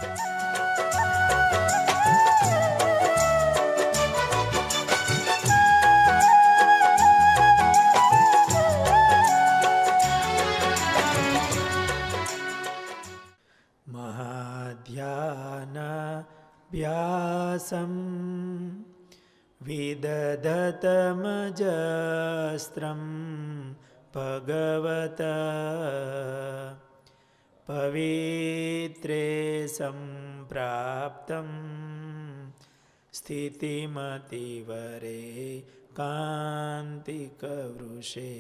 મહાધ્યાનાભ્યાસમ વિદધતમજસ્ત્રમ ભગવત પવિત્રે સંપ્રાપ્તમ સ્થિતિમતિવરે કાંતિકવૃષે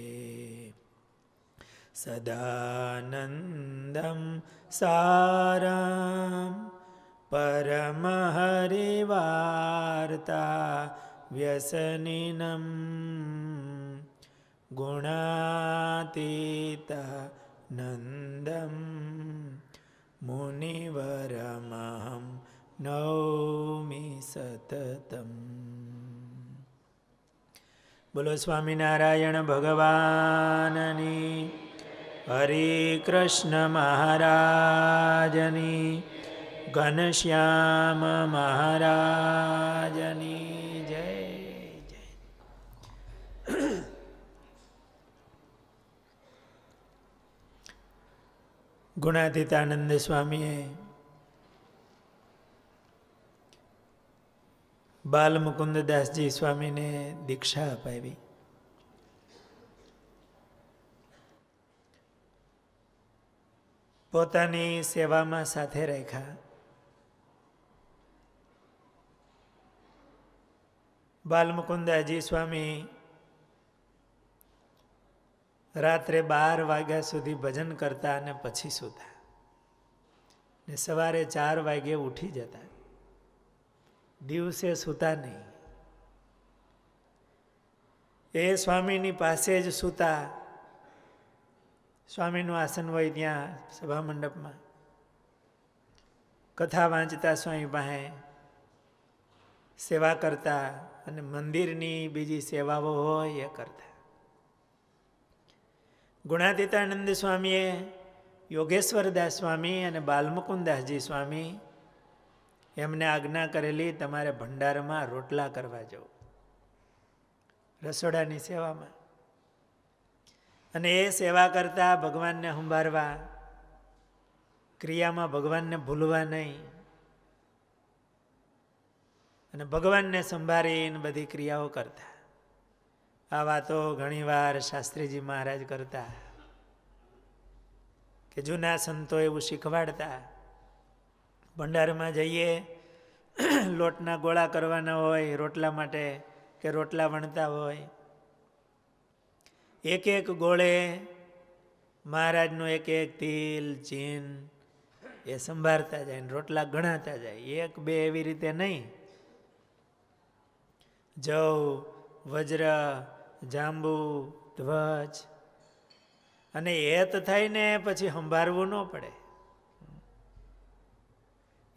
સદાનંદમ સારામ પરમહરિવાર્તા વ્યસનિનમ ગુણાતીતા નંદમ મુનિવરમહં નૌમિ સતતમ. બોલો સ્વામિનારાયણ ભગવાનની, હરે કૃષ્ણ મહારાજની, ઘનશ્યામ મહારાજની જય જય. ગુણાતીતાનંદ સ્વામીએ બાલમુકુંદદાસજી સ્વામીને દીક્ષા અપાવી. પોતાની સેવામાં સાથે રાખ્યા. બાલમુકુંદાજી સ્વામી રાત્રે 12 વાગ્યા સુધી ભજન કરતા અને પછી સૂતા ને સવારે 4 વાગે ઉઠી જતા. દિવસે સૂતા નહીં. એ સ્વામીની પાસે જ સૂતા. સ્વામીનું આસન હોય ત્યાં સભા મંડપમાં કથા વાંચતા, સ્વામી પાસે સેવા કરતા અને મંદિરની બીજી સેવાઓ હોય એ કરતા. ગુણાતીતાનંદ સ્વામીએ યોગેશ્વરદાસ સ્વામી અને બાલમુકુંદાસજી સ્વામી એમને આજ્ઞા કરેલી, તમારે ભંડારમાં રોટલા કરવા જવું, રસોડાની સેવામાં. અને એ સેવા કરતા ભગવાનને સંભાળવા, ક્રિયામાં ભગવાનને ભૂલવા નહીં, અને ભગવાનને સંભાળીને બધી ક્રિયાઓ કરતા. આ વાતો ઘણીવાર શાસ્ત્રીજી મહારાજ કરતા કે જૂના સંતો એવું શીખવાડતા. ભંડારમાં જઈએ, લોટના ગોળા કરવાના હોય રોટલા માટે કે રોટલા વણતા હોય, એક એક ગોળે મહારાજનું એક એક તિલ ચીન એ સંભાળતા જાય ને રોટલા ગણાતા જાય. 1 2 એવી રીતે નહીં. જવ, વજ્ર, જાંબુ, ધ્વજ અને હેત થઈને પછી સંભાળવું ન પડે.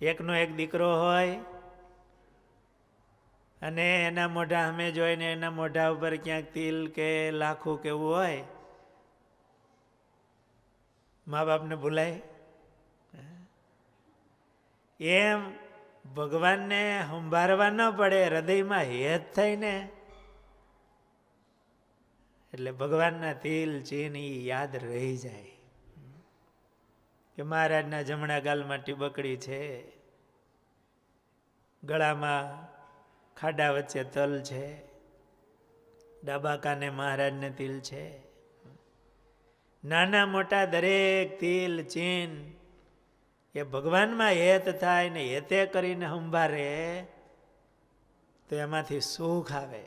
એકનો એક દીકરો હોય અને એના મોઢા સામે જોઈને એના મોઢા ઉપર ક્યાંક તિલ કે લાખું કેવું હોય, મા બાપને ભૂલાય. એમ ભગવાનને સંભાળવા ન પડે, હૃદયમાં હેત થાય ને એટલે ભગવાનના તિલ ચીન એ યાદ રહી જાય કે મહારાજના જમણા ગાલમાં ટીબકડી છે, ગળામાં ખાડા વચ્ચે તલ છે, ડાબા કાને મહારાજને તિલ છે. નાના મોટા દરેક તિલ ચીન એ ભગવાનમાં હેત થાય ને હેતે કરીને સંભાળે તો એમાંથી સુખ આવે.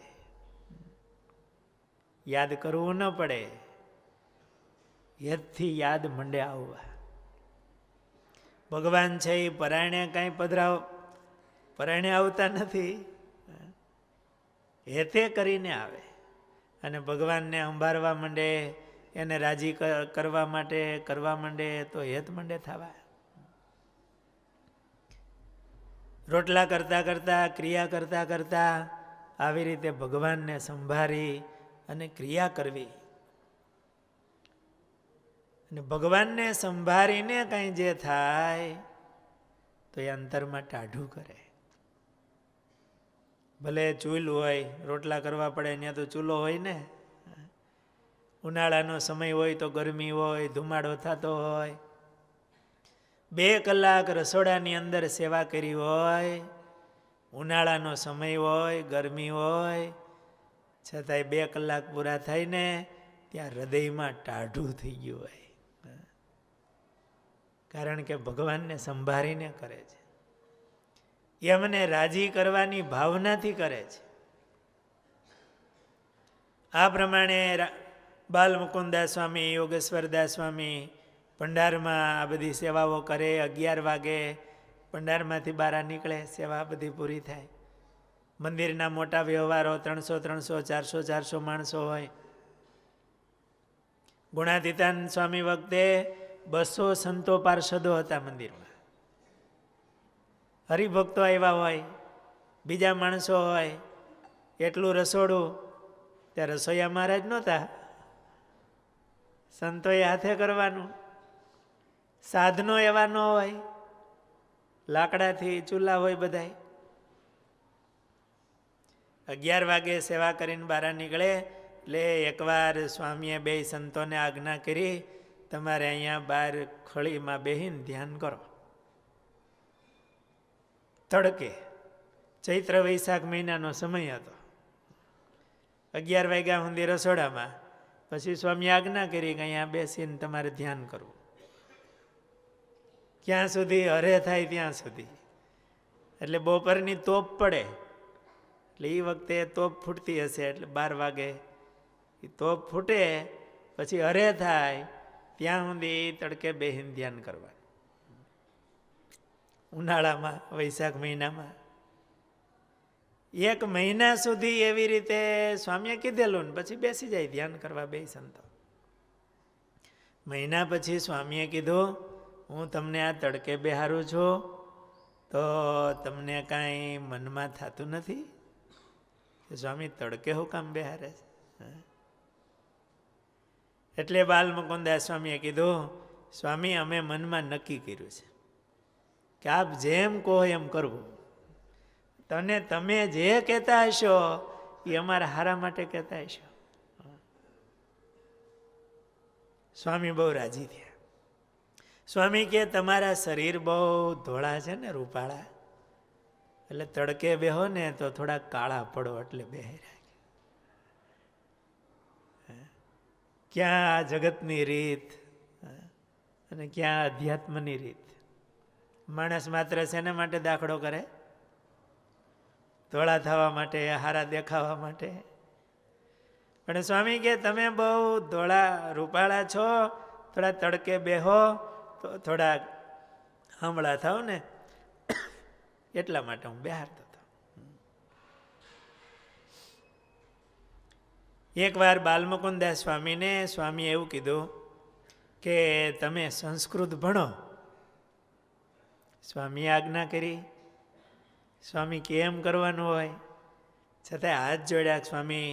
યાદ કરવું ન પડે, હેતથી યાદ મંડે આવવા. ભગવાન છે એ પરાયણે કાંઈ પરાયણે આવતા નથી, હેતે કરીને આવે. અને ભગવાનને સંભાળવા માંડે, એને રાજી કરવા માટે કરવા માંડે તો હેત માંડે થવા. રોટલા કરતા કરતા, ક્રિયા કરતા કરતા આવી રીતે ભગવાનને સંભાળી અને ક્રિયા કરવી. અને ભગવાનને સંભાળીને કંઈ જે થાય તો તો એ અંતરમાં ટાઢું કરે. ભલે ચૂલ હોય, રોટલા કરવા પડે ત્યાં તો ચૂલો હોય ને. ઉનાળાનો સમય હોય તો ગરમી હોય, ધુમાડો થતો હોય, 2 કલાક રસોડાની અંદર સેવા કરી હોય, ઉનાળાનો સમય હોય, ગરમી હોય, છતાંય 2 કલાક પૂરા થાય ને ત્યાં હૃદયમાં ટાઢું થઈ ગયું હોય. કારણ કે ભગવાનને સંભાળીને કરે છે, એમને રાજી કરવાની ભાવનાથી કરે છે. આ પ્રમાણે બાલમુકુદાસ સ્વામી, યોગેશ્વરદાસ સ્વામી ભંડારમાં આ બધી સેવાઓ કરે. 11 વાગે ભંડારમાંથી બહાર નીકળે, સેવા બધી પૂરી થાય. મંદિરના મોટા વ્યવહારો 300 400 માણસો હોય. ગુણાતીતાનંદ સ્વામી વખતે 200 સંતો પાર્ષદો હતા મંદિરમાં. હરિભક્તો આવ્યા હોય, બીજા માણસો હોય, એટલું રસોડું. ત્યાં રસોઈયા મહારાજ નહોતા, સંતોએ હાથે કરવાનું. સાધનો એવા ન હોય, લાકડાથી ચૂલા હોય બધાય. 11 વાગે સેવા કરીને બહાર નીકળે એટલે એકવાર સ્વામીએ 2 સંતોને આજ્ઞા કરી, તમારે અહીંયા બહાર ખળીમાં બેહીને ધ્યાન કરો. તડકે ચૈત્ર વૈશાખ મહિનાનો સમય હતો. 11 વાગ્યા સુધી રસોડામાં. પછી સ્વામી આજ્ઞા કરી કે અહીંયા બેસીને તમારે ધ્યાન કરવું. ક્યાં સુધી? હરે થાય ત્યાં સુધી. એટલે બપોરની તોપ પડે, એટલે એ વખતે તોપ ફૂટતી હશે, એટલે 12 વાગે એ તોપ ફૂટે પછી હરે થાય ત્યાં સુધી તડકે બેહીને ધ્યાન કરવા. ઉનાળામાં, વૈશાખ મહિનામાં 1 મહિના સુધી એવી રીતે સ્વામીએ કીધેલું ને પછી બેસી જાય ધ્યાન કરવા 2 સંતો. મહિના પછી સ્વામીએ કીધું, હું તમને આ તડકે બેહારું છું તો તમને કાંઈ મનમાં થતું નથી? સ્વામી તડકે હું કામ બેહારે છે? એટલે બાલમુકુદાસ સ્વામીએ કીધું, સ્વામી અમે મનમાં નક્કી કર્યું છે કે આપ જેમ કહો એમ કરવું. તમે જે કહેતા હશો એ અમારા હારા માટે કહેતા હશો. સ્વામી બહુ રાજી થયા. સ્વામી કે તમારા શરીર બહુ ધોળા છે ને, રૂપાળા, એટલે તડકે બેહો ને તો થોડા કાળા પડો એટલે બેહી. ક્યાં જગતની રીત અને ક્યાં અધ્યાત્મની રીત. માણસ માત્ર શેના માટે દાખલો કરે? ધોળા થવા માટે, હારા દેખાવા માટે. પણ સ્વામી કે તમે બહુ ધોળા રૂપાળા છો, થોડા તડકે બેહો તો થોડા હમણાં થાવ ને, એટલા માટે હું બેહારતો હતો. એકવાર બાલમુકુદાસ સ્વામીને સ્વામીએ એવું કીધું કે તમે સંસ્કૃત ભણો. સ્વામીએ આજ્ઞા કરી. સ્વામી કેમ કરવાનું હોય છતાંય હાથ જોડ્યા, સ્વામી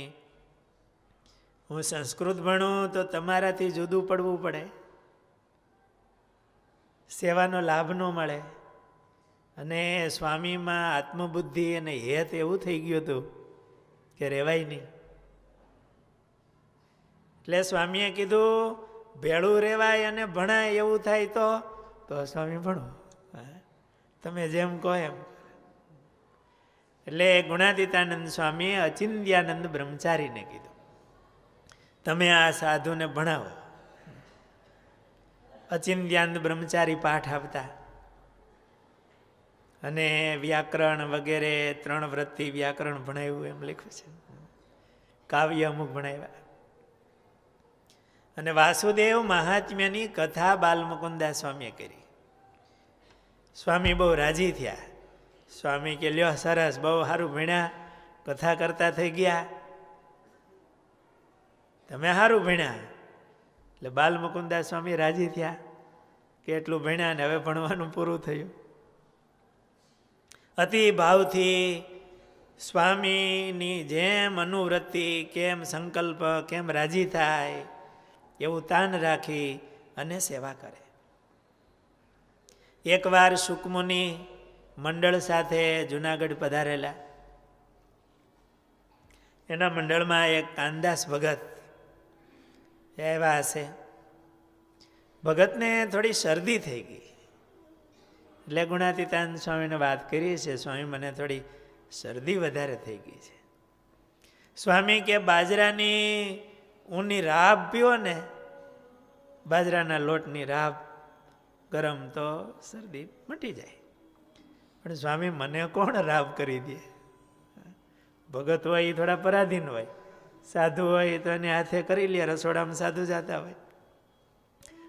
હું સંસ્કૃત ભણું તો તમારાથી જુદું પડવું પડે, સેવાનો લાભ ન મળે. અને સ્વામીમાં આત્મબુદ્ધિ અને હેત એવું થઈ ગયું હતું કે રહેવાય નહીં. એટલે સ્વામીએ કીધું ભેળું રહેવાય અને ભણાય એવું થાય તો સ્વામી ભણો, તમે જેમ કહો એમ. એટલે ગુણાતીતાનંદ સ્વામીએ અચિંત્યાનંદ બ્રહ્મચારીને કીધું, તમે આ સાધુને ભણાવો. અચિંત્યાનંદ બ્રહ્મચારી પાઠ આપતા અને વ્યાકરણ વગેરે 3 વ્રતથી વ્યાકરણ ભણાવ્યું એમ લખ્યું છે. કાવ્ય અમુક ભણાવ્યા. અને વાસુદેવ મહાત્મ્યની કથા બાલમુકુદાસ સ્વામીએ કરી. સ્વામી બહુ રાજી થયા. સ્વામી કે લ્યો સરસ, બહુ સારું ભણ્યા, કથા કરતા થઈ ગયા, તમે સારું ભણ્યા. એટલે બાલમુકુદાસ સ્વામી રાજી થયા કે એટલું ભણ્યા ને હવે ભણવાનું પૂરું થયું. અતિ ભાવથી સ્વામીની જેમ અનુવૃત્તિ, કેમ સંકલ્પ, કેમ રાજી થાય એવું તાન રાખી અને સેવા કરે. એકવાર સુકમુનિ મંડળ સાથે જુનાગઢ પધારેલા. એના મંડળમાં એક કાનદાસ ભગત એવા હશે. ભગતને થોડી શરદી થઈ ગઈ, એટલે ગુણાતીતાન સ્વામીને વાત કરી છે, સ્વામી મને થોડી શરદી વધારે થઈ ગઈ છે. સ્વામી કે બાજરાની ઊની રાબ પીવો ને, બાજરાના લોટની રાબ ગરમ, તો શરદી મટી જાય. પણ સ્વામી મને કોણ રાબ કરી દે? ભગત હોય એ થોડા પરાધીન હોય, સાધુ હોય તો એને હાથે કરી લે, રસોડામાં સાધુ જતા હોય.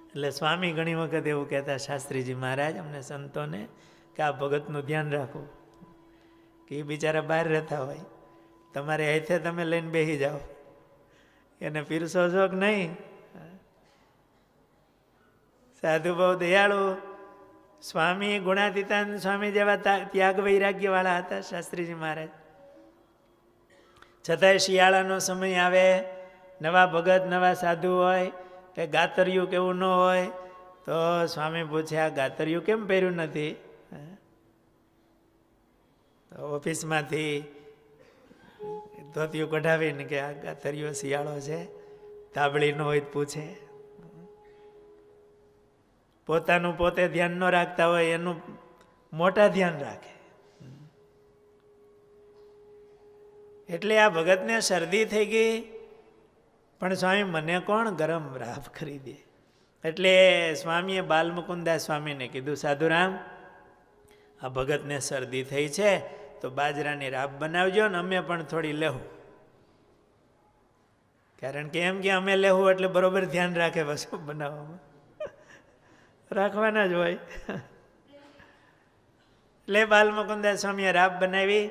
એટલે સ્વામી ઘણી વખત એવું કહેતા, શાસ્ત્રીજી મહારાજ અમને સંતોને કે આ ભગતનું ધ્યાન રાખવું, કે એ બિચારા બહાર રહેતા હોય, તમારે હાથે તમે લઈને બેસી જાઓ, એને પીરસો છો કે નહીં? સાધુ બહુ દયાળુ. સ્વામી ગુણાતીતાન સ્વામી જેવા ત્યાગ વૈરાગ્યવાળા હતા શાસ્ત્રીજી મહારાજ. છતાંય શિયાળાનો સમય આવે, નવા ભગત નવા સાધુ હોય, કે ગાતરિયું કેવું ન હોય, તો સ્વામી પૂછે આ ગાતરિયું કેમ પહેર્યું નથી? તો ઓફિસમાંથી ધોતિયું કઢાવીને કે આ ગાતરિયો શિયાળો છે, તાબડી ન હોય પૂછે. પોતાનું પોતે ધ્યાન ન રાખતા હોય, એનું મોટા ધ્યાન રાખે. એટલે આ ભગતને શરદી થઈ ગઈ, પણ સ્વામી મને કોણ ગરમ રાબ કરી દે? એટલે સ્વામીએ બાલમુકુદાસ સ્વામીને કીધું, સાધુરામ આ ભગતને શરદી થઈ છે તો બાજરાની રાબ બનાવજો ને અમે પણ થોડી લેવું. કારણ કે એમ કે અમે લેવું એટલે બરોબર ધ્યાન રાખે, વસ્તુ બનાવવામાં રાખવાના જ હોય. એટલે બાલમુકુદાસ સ્વામીએ રાબ બનાવી.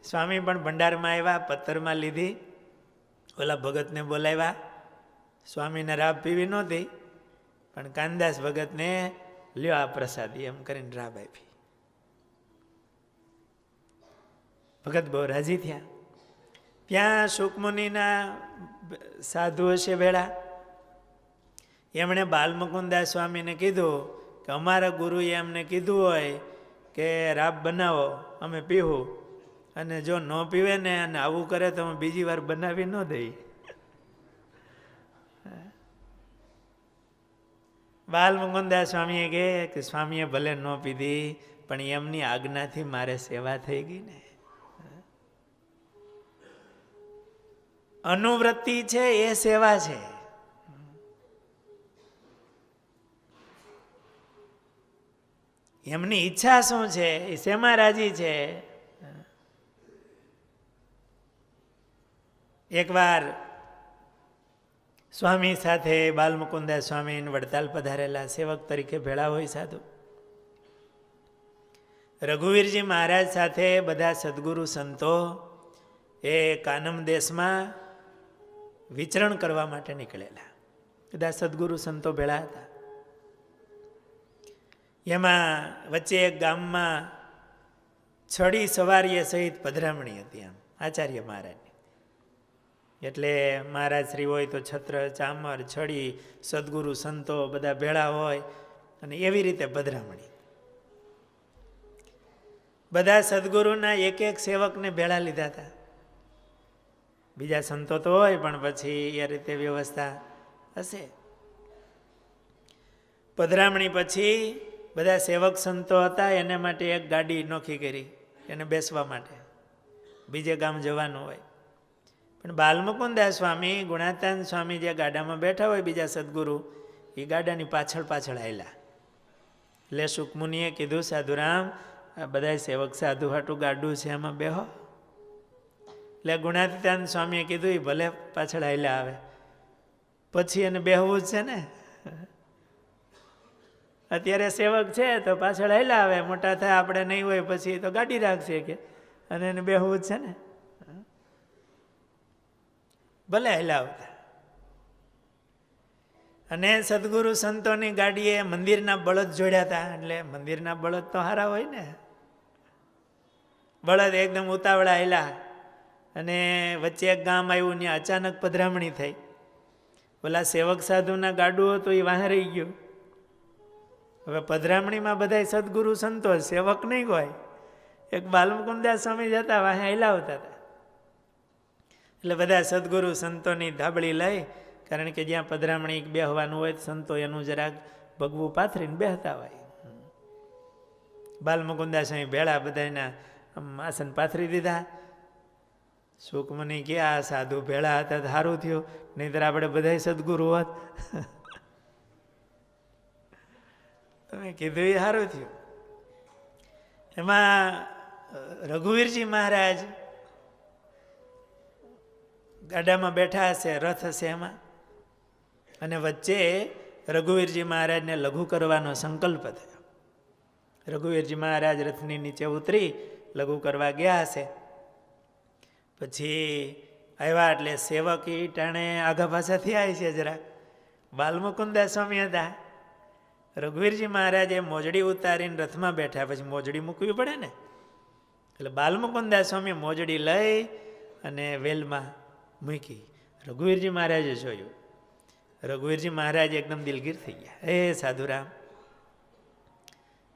સ્વામી પણ ભંડારમાં આવ્યા, પથ્થરમાં લીધી, ઓલા ભગતને બોલાવ્યા. સ્વામીને રાબ પીવી નહોતી, પણ કાનદાસ ભગતને લ્યો આ પ્રસાદી એમ કરીને રાબ આપી. ભગત બહુ રાજી થયા. ત્યાં શુકમુનિના સાધુ હશે ભેળા, એમણે બાલમુકુદાસ સ્વામીને કીધું કે અમારા ગુરુએ અમને કીધું હોય કે રાબ બનાવો, અમે પીવું, અને જો ન પીવે ને અને આવું કરે તો અમે બીજી વાર બનાવી ન દઈ. બાલમુકુદાસ સ્વામીએ કહે કે સ્વામીએ ભલે ન પીધી, પણ એમની આજ્ઞાથી મારે સેવા થઈ ગઈ ને. અનુવૃત્તિ છે એ સેવા છે. એમની ઈચ્છા શું છે, એ શેમાં રાજી છે? એકવાર સ્વામી સાથે બાલમુકુદાસ સ્વામી વડતાલ પધારેલા, સેવક તરીકે ભેળા હોય સાધુ. રઘુવીરજી મહારાજ સાથે બધા સદગુરુ સંતો એ કાનમ દેશમાં વિચરણ કરવા માટે નીકળેલા. બધા સદગુરુ સંતો ભેળા હતા. એમાં વચ્ચે એક ગામમાં છડી સવારીએ સહિત પધરામણી હતી, આમ આચાર્ય મહારાજની. એટલે મહારાજ શ્રી હોય તો છત્ર, ચામર, છડી, સદગુરુ સંતો બધા ભેળા હોય, અને એવી રીતે પધરામણી. બધા સદગુરુના એક એક સેવકને ભેળા લીધા હતા. બીજા સંતો તો હોય, પણ પછી એ રીતે વ્યવસ્થા હશે. પધરામણી પછી બધા સેવક સંતો હતા, એને માટે એક ગાડી નોખી કરી, એને બેસવા માટે, બીજે ગામ જવાનું હોય. પણ બાલમુકુદાસ સ્વામી, ગુણાતાન સ્વામી જે ગાડામાં બેઠા હોય બીજા સદગુરુ, એ ગાડાની પાછળ પાછળ આવેલા. એટલે સુકમુનિએ કીધું, સાધુરામ આ બધા સેવક સાધુ હાટું ગાડું છે, એમાં બેહો. એટલે ગુણાતીતાન સ્વામીએ કીધું એ ભલે પાછળ આવેલા આવે, પછી એને બેહવું જ છે ને. અત્યારે સેવક છે તો પાછળ આવેલા આવે, મોટા થાય આપણે નહીં હોય પછી તો ગાડી રાખશે કે, અને એને બેહવું જ છે ને. ભલે હલાવતા. અને સદગુરુ સંતોની ગાડીએ મંદિરના બળદ જોડ્યા હતા. એટલે મંદિરના બળદ તો સારા હોય ને. બળદ એકદમ ઉતાવળા હેલા, અને વચ્ચે એક ગામ આવ્યું, ત્યાં અચાનક પધરામણી થઈ. ઓલા સેવક સાધુના ગાડું હતું એ વાહ રહી ગયું. હવે પધરામણીમાં બધા સદગુરુ સંતો, સેવક નહીં હોય. એક બાલમુકુદાસ સ્વામી જતા વાહે હલાવતા હતા, એટલે બધા સદગુરુ સંતોની ધાબળી લઈ, કારણ કે જ્યાં પધરામણી બેહવાનું હોય સંતો એનું જરાક ભગવું પાથરીને બેહતા હોય. બાલમુકુદાસ સ્વામી ભેળા બધાના આસન પાથરી દીધા. સુખમની કે આ સાધુ ભેળા હતા તો સારું થયું, નહીંતર આપણે બધા સદગુરુ હોત. તમે કીધું એ સારું થયું. એમાં રઘુવીરજી મહારાજ ગાડામાં બેઠા હશે, રથ હશે એમાં, અને વચ્ચે રઘુવીરજી મહારાજને લઘુ કરવાનો સંકલ્પ થયો. રઘુવીરજી મહારાજ રથની નીચે ઉતરી લઘુ કરવા ગયા હશે. પછી આવ્યા એટલે સેવક એ ટાણે આગા પાછા થયા છે જરાક. બાલમુકુદાસ સ્વામી હતા. રઘુવીરજી મહારાજે મોજડી ઉતારીને રથમાં બેઠા, પછી મોજડી મૂકવી પડે ને, એટલે બાલમુકુદાસ સ્વામી મોજડી લઈ અને વેલમાં મૂકી. રઘુવીરજી મહારાજે જોયું. રઘુવીરજી મહારાજ એકદમ દિલગીર થઈ ગયા. એ સાધુરામ,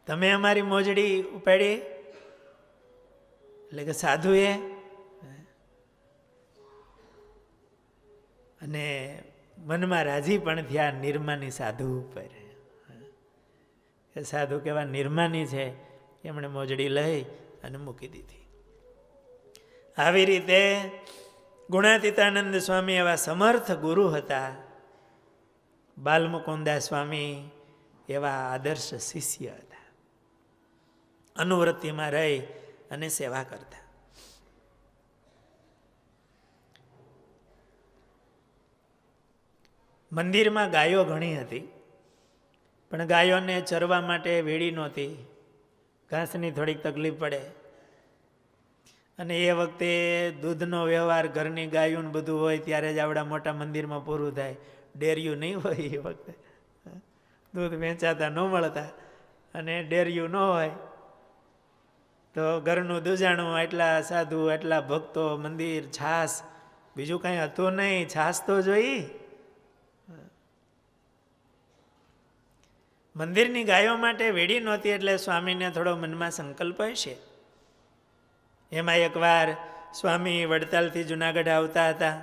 તમે અમારી મોજડી ઉપાડી? એટલે કે સાધુએ, અને મનમાં રાજી પણ થયા નિર્માની સાધુ ઉપર. એ સાધુ કેવા નિર્માની છે, એમણે મોજડી લઈ અને મૂકી દીધી. આવી રીતે ગુણાતીતાનંદ સ્વામી એવા સમર્થ ગુરુ હતા. બાલમુકુદાસ સ્વામી એવા આદર્શ શિષ્ય હતા. અનુવૃત્તિમાં રહી અને સેવા કરતા. મંદિરમાં ગાયો ઘણી હતી, પણ ગાયોને ચરવા માટે વેડી નહોતી, ઘાસની થોડીક તકલીફ પડે. અને એ વખતે દૂધનો વ્યવહાર, ઘરની ગાયું બધું હોય ત્યારે જ આવડા મોટા મંદિરમાં પૂરું થાય. ડેરિયું નહીં હોય એ વખતે, દૂધ વેચાતા ન મળતા, અને ડેરિયું ન હોય તો ઘરનું દૂજાણું, એટલા સાધુ, એટલા ભક્તો, મંદિર, છાસ, બીજું કાંઈ હતું નહીં, છાસ તો જોઈ. મંદિરની ગાયો માટે વેડી નહોતી, એટલે સ્વામીને થોડો મનમાં સંકલ્પ હશે. એમાં એકવાર સ્વામી વડતાલથી જુનાગઢ આવતા હતા.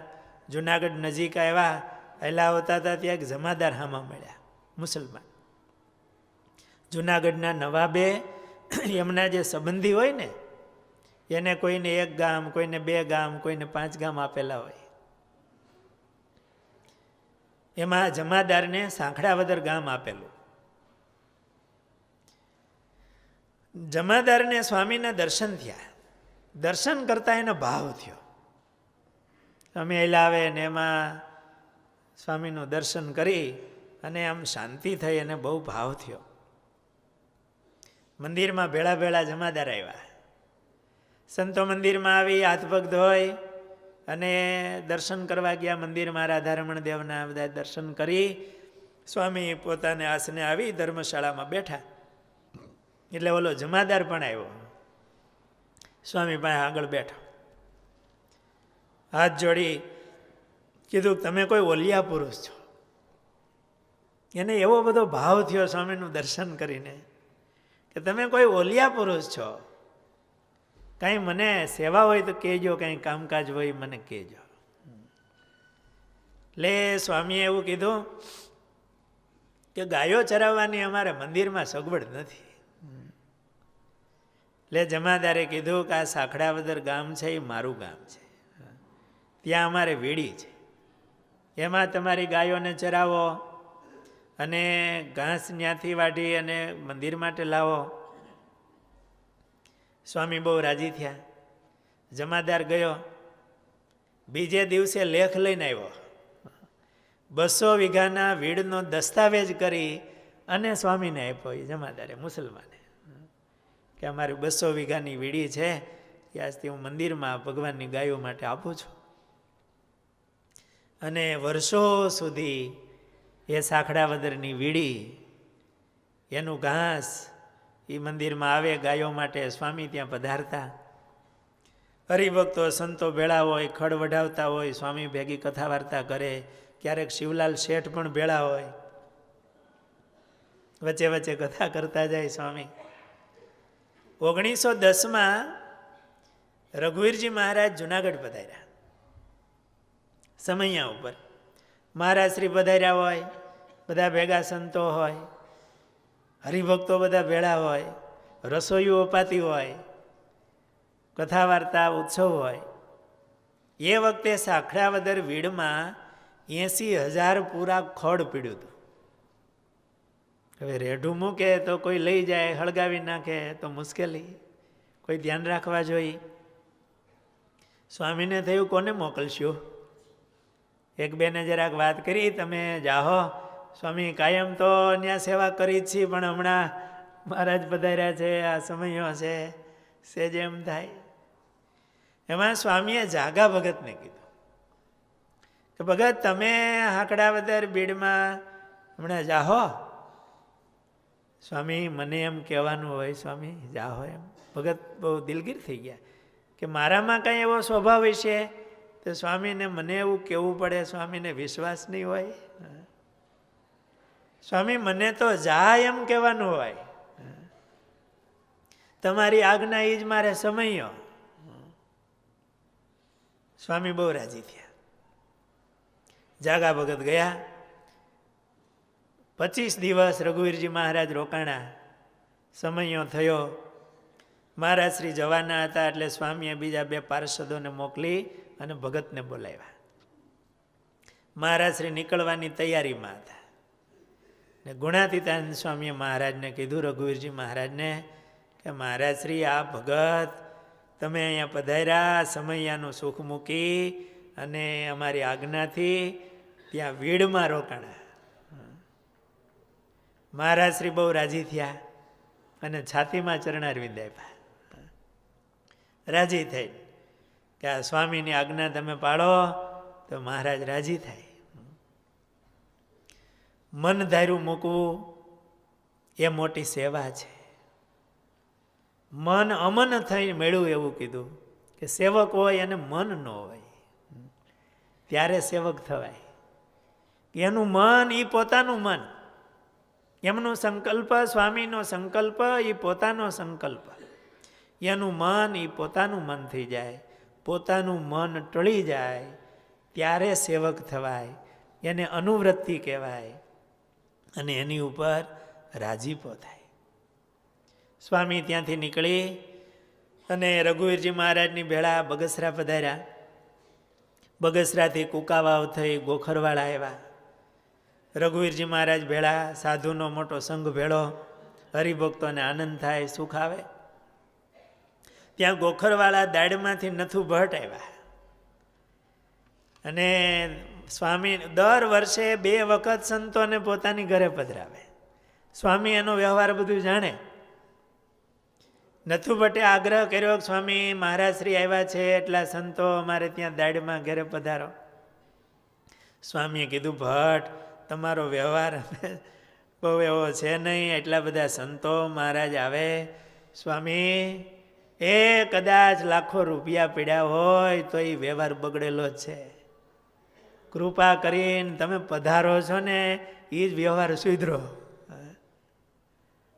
જુનાગઢ નજીક આવ્યા, પહેલાં આવતા હતા ત્યાં એક જમાદાર હામા મળ્યા, મુસલમાન. જુનાગઢના નવાબે એમના જે સંબંધી હોય ને, એને કોઈને 1 ગામ, કોઈને 2 ગામ, કોઈને 5 ગામ આપેલા હોય. એમાં જમાદારને સાંખડાવદર ગામ આપેલું. જમાદારને સ્વામીના દર્શન થયા. દર્શન કરતા એનો ભાવ થયો. સ્વામી એલા આવે ને એમાં સ્વામીનું દર્શન કરી અને આમ શાંતિ થઈ અને બહુ ભાવ થયો. મંદિરમાં ભેળા ભેળા જમાદાર આવ્યા. સંતો મંદિરમાં આવી હાથ પગ ધોઈ અને દર્શન કરવા ગયા. મંદિરમાં રાધારમણ દેવના બધા દર્શન કરી સ્વામી પોતાને આસને આવી ધર્મશાળામાં બેઠા. એટલે ઓલો જમાદાર પણ આવ્યો, સ્વામી પાસે આગળ બેઠો, હાથ જોડી કીધું, તમે કોઈ ઓલિયા પુરુષ છો. એને એવો બધો ભાવ થયો સ્વામીનું દર્શન કરીને કે તમે કોઈ ઓલિયા પુરુષ છો, કાંઈ મને સેવા હોય તો કહેજો, કાંઈ કામકાજ હોય મને કહેજો. એટલે સ્વામીએ એવું કીધું કે ગાયો ચરાવવાની અમારે મંદિરમાં સગવડ નથી. એટલે જમાદારે કીધું કે આ સાંખડાવદર ગામ છે એ મારું ગામ છે, ત્યાં અમારે વેડી છે, એમાં તમારી ગાયોને ચરાવો અને ઘાસ ત્યાંથી વાઢી અને મંદિર માટે લાવો. સ્વામી બહુ રાજી થયા. જમાદાર ગયો. બીજે દિવસે લેખ લઈને આવ્યો. 200 વીઘાના વીડનો દસ્તાવેજ કરી અને સ્વામીને આપ્યો. એ જમાદારે, મુસલમાને, કે અમારી 200 વીઘાની વીડી છે, એ આજથી હું મંદિરમાં ભગવાનની ગાયો માટે આપું છું. અને વર્ષો સુધી એ સાંખડાવદરની વીડી, એનું ઘાસ એ મંદિરમાં આવે ગાયો માટે. સ્વામી ત્યાં પધારતા. હરિભક્તો સંતો ભેળા હોય, ખડ વઢાવતા હોય, સ્વામી ભેગી કથા વાર્તા કરે. ક્યારેક શિવલાલ શેઠ પણ ભેળા હોય, વચ્ચે વચ્ચે કથા કરતા જાય સ્વામી. 1910માં રઘુવીરજી મહારાજ જુનાગઢ પધાર્યા. સમૈયા ઉપર મહારાજ શ્રી પધાર્યા હોય, બધા ભેગા સંતો હોય, હરિભક્તો બધા ભેળા હોય, રસોઈઓ અપાતી હોય, કથા વાર્તા ઉત્સવ હોય. એ વખતે સાખડાવદર વીડમાં 80,000 પૂરા ખડ પીડ્યું હતું. હવે રેઢું મૂકે તો કોઈ લઈ જાય, હળગાવી નાખે તો મુશ્કેલી, કોઈ ધ્યાન રાખવા જોઈએ. સ્વામીને થયું કોને મોકલશું? એક બેને જરાક વાત કરી, તમે જાહો, સ્વામી કાયમ તો ત્યાં સેવા કરી જ છીએ, પણ હમણાં મહારાજ પધાર્યા છે, આ સમયો છે, સેજ એમ થાય. એમાં સ્વામીએ જાગા ભગતને કીધું કે ભગત તમે હાકડાવદર બીડમાં હમણાં જાહો. સ્વામી મને એમ કહેવાનું હોય, સ્વામી જાહો એમ. ભગત બહુ દિલગીર થઈ ગયા કે મારામાં કાંઈ એવો સ્વભાવ છે તો સ્વામીને મને એવું કહેવું પડે, સ્વામીને વિશ્વાસ નહીં હોય. સ્વામી મને તો જા એમ કહેવાનું હોય, તમારી આજ્ઞા એ જ મારે સમયો. સ્વામી બહુ રાજી થયા. જાગા ભગત ગયા. 25 દિવસ રઘુવીરજી મહારાજ રોકાણા. સમયો થયો. મહારાજ શ્રી જવાના હતા એટલે સ્વામીએ બીજા 2 પાર્ષદોને મોકલી અને ભગતને બોલાવ્યા. મહારાજ શ્રી નીકળવાની તૈયારીમાં હતા ને ગુણાતીતાનંદ સ્વામીએ મહારાજને કીધું, રઘુવીરજી મહારાજને, કે મહારાજ શ્રી આ ભગત તમે અહીંયા પધાર્યા, સમૈયાનું સુખ મૂકી અને અમારી આજ્ઞાથી ત્યાં વીડમાં રોકાણા. મહારાજ શ્રી બહુ રાજી થયા અને છાતીમાં ચરણારવિંદ આપ્યા. રાજી થઈ કે આ સ્વામીની આજ્ઞા તમે પાળો તો મહારાજ રાજી થાય. મન ધાર્યું મૂકવું એ મોટી સેવા છે. મન અમન થઈ મેળવું એવું કીધું કે સેવક હોય અને મન ન હોય ત્યારે સેવક થવાય. એનું મન એ પોતાનું મન, એમનો સંકલ્પ, સ્વામીનો સંકલ્પ એ પોતાનો સંકલ્પ, એનું મન એ પોતાનું મન થઈ જાય. પોતાનું મન ટળી જાય ત્યારે સેવક થવાય, એને અનુવૃત્તિ કહેવાય અને એની ઉપર રાજીપો થાય. સ્વામી ત્યાંથી નીકળી અને રઘુવીરજી મહારાજની ભેળા બગસરા પધાર્યા. બગસરાથી કુકાવાવ થઈ ગોખરવાળા આવ્યા. રઘુવીરજી મહારાજ ભેળા, સાધુનો મોટો સંઘ ભેળો, હરિભક્તોને આનંદ થાય, સુખ આવે. ત્યાં ગોખરવાળા દાડમાંથી નથુ ભટ્ટ આવ્યા અને સ્વામી દર વર્ષે 2 વખત સંતોને પોતાની ઘરે પધરાવે. સ્વામી એનો વ્યવહાર બધું જાણે. નથુ ભટ્ટે આગ્રહ કર્યો કે સ્વામી મહારાજ શ્રી આવ્યા છે, એટલા સંતો અમારે ત્યાં દાડમાં ઘરે પધારો. સ્વામીએ કીધું, ભટ્ટ તમારો વ્યવહાર બહુ એવો છે નહીં, એટલા બધા સંતો મહારાજ આવે. સ્વામી એ કદાચ લાખો રૂપિયા પડ્યા હોય તો એ વ્યવહાર બગડેલો જ છે. કૃપા કરીને તમે પધારો છો ને એ જ વ્યવહાર સુધરો.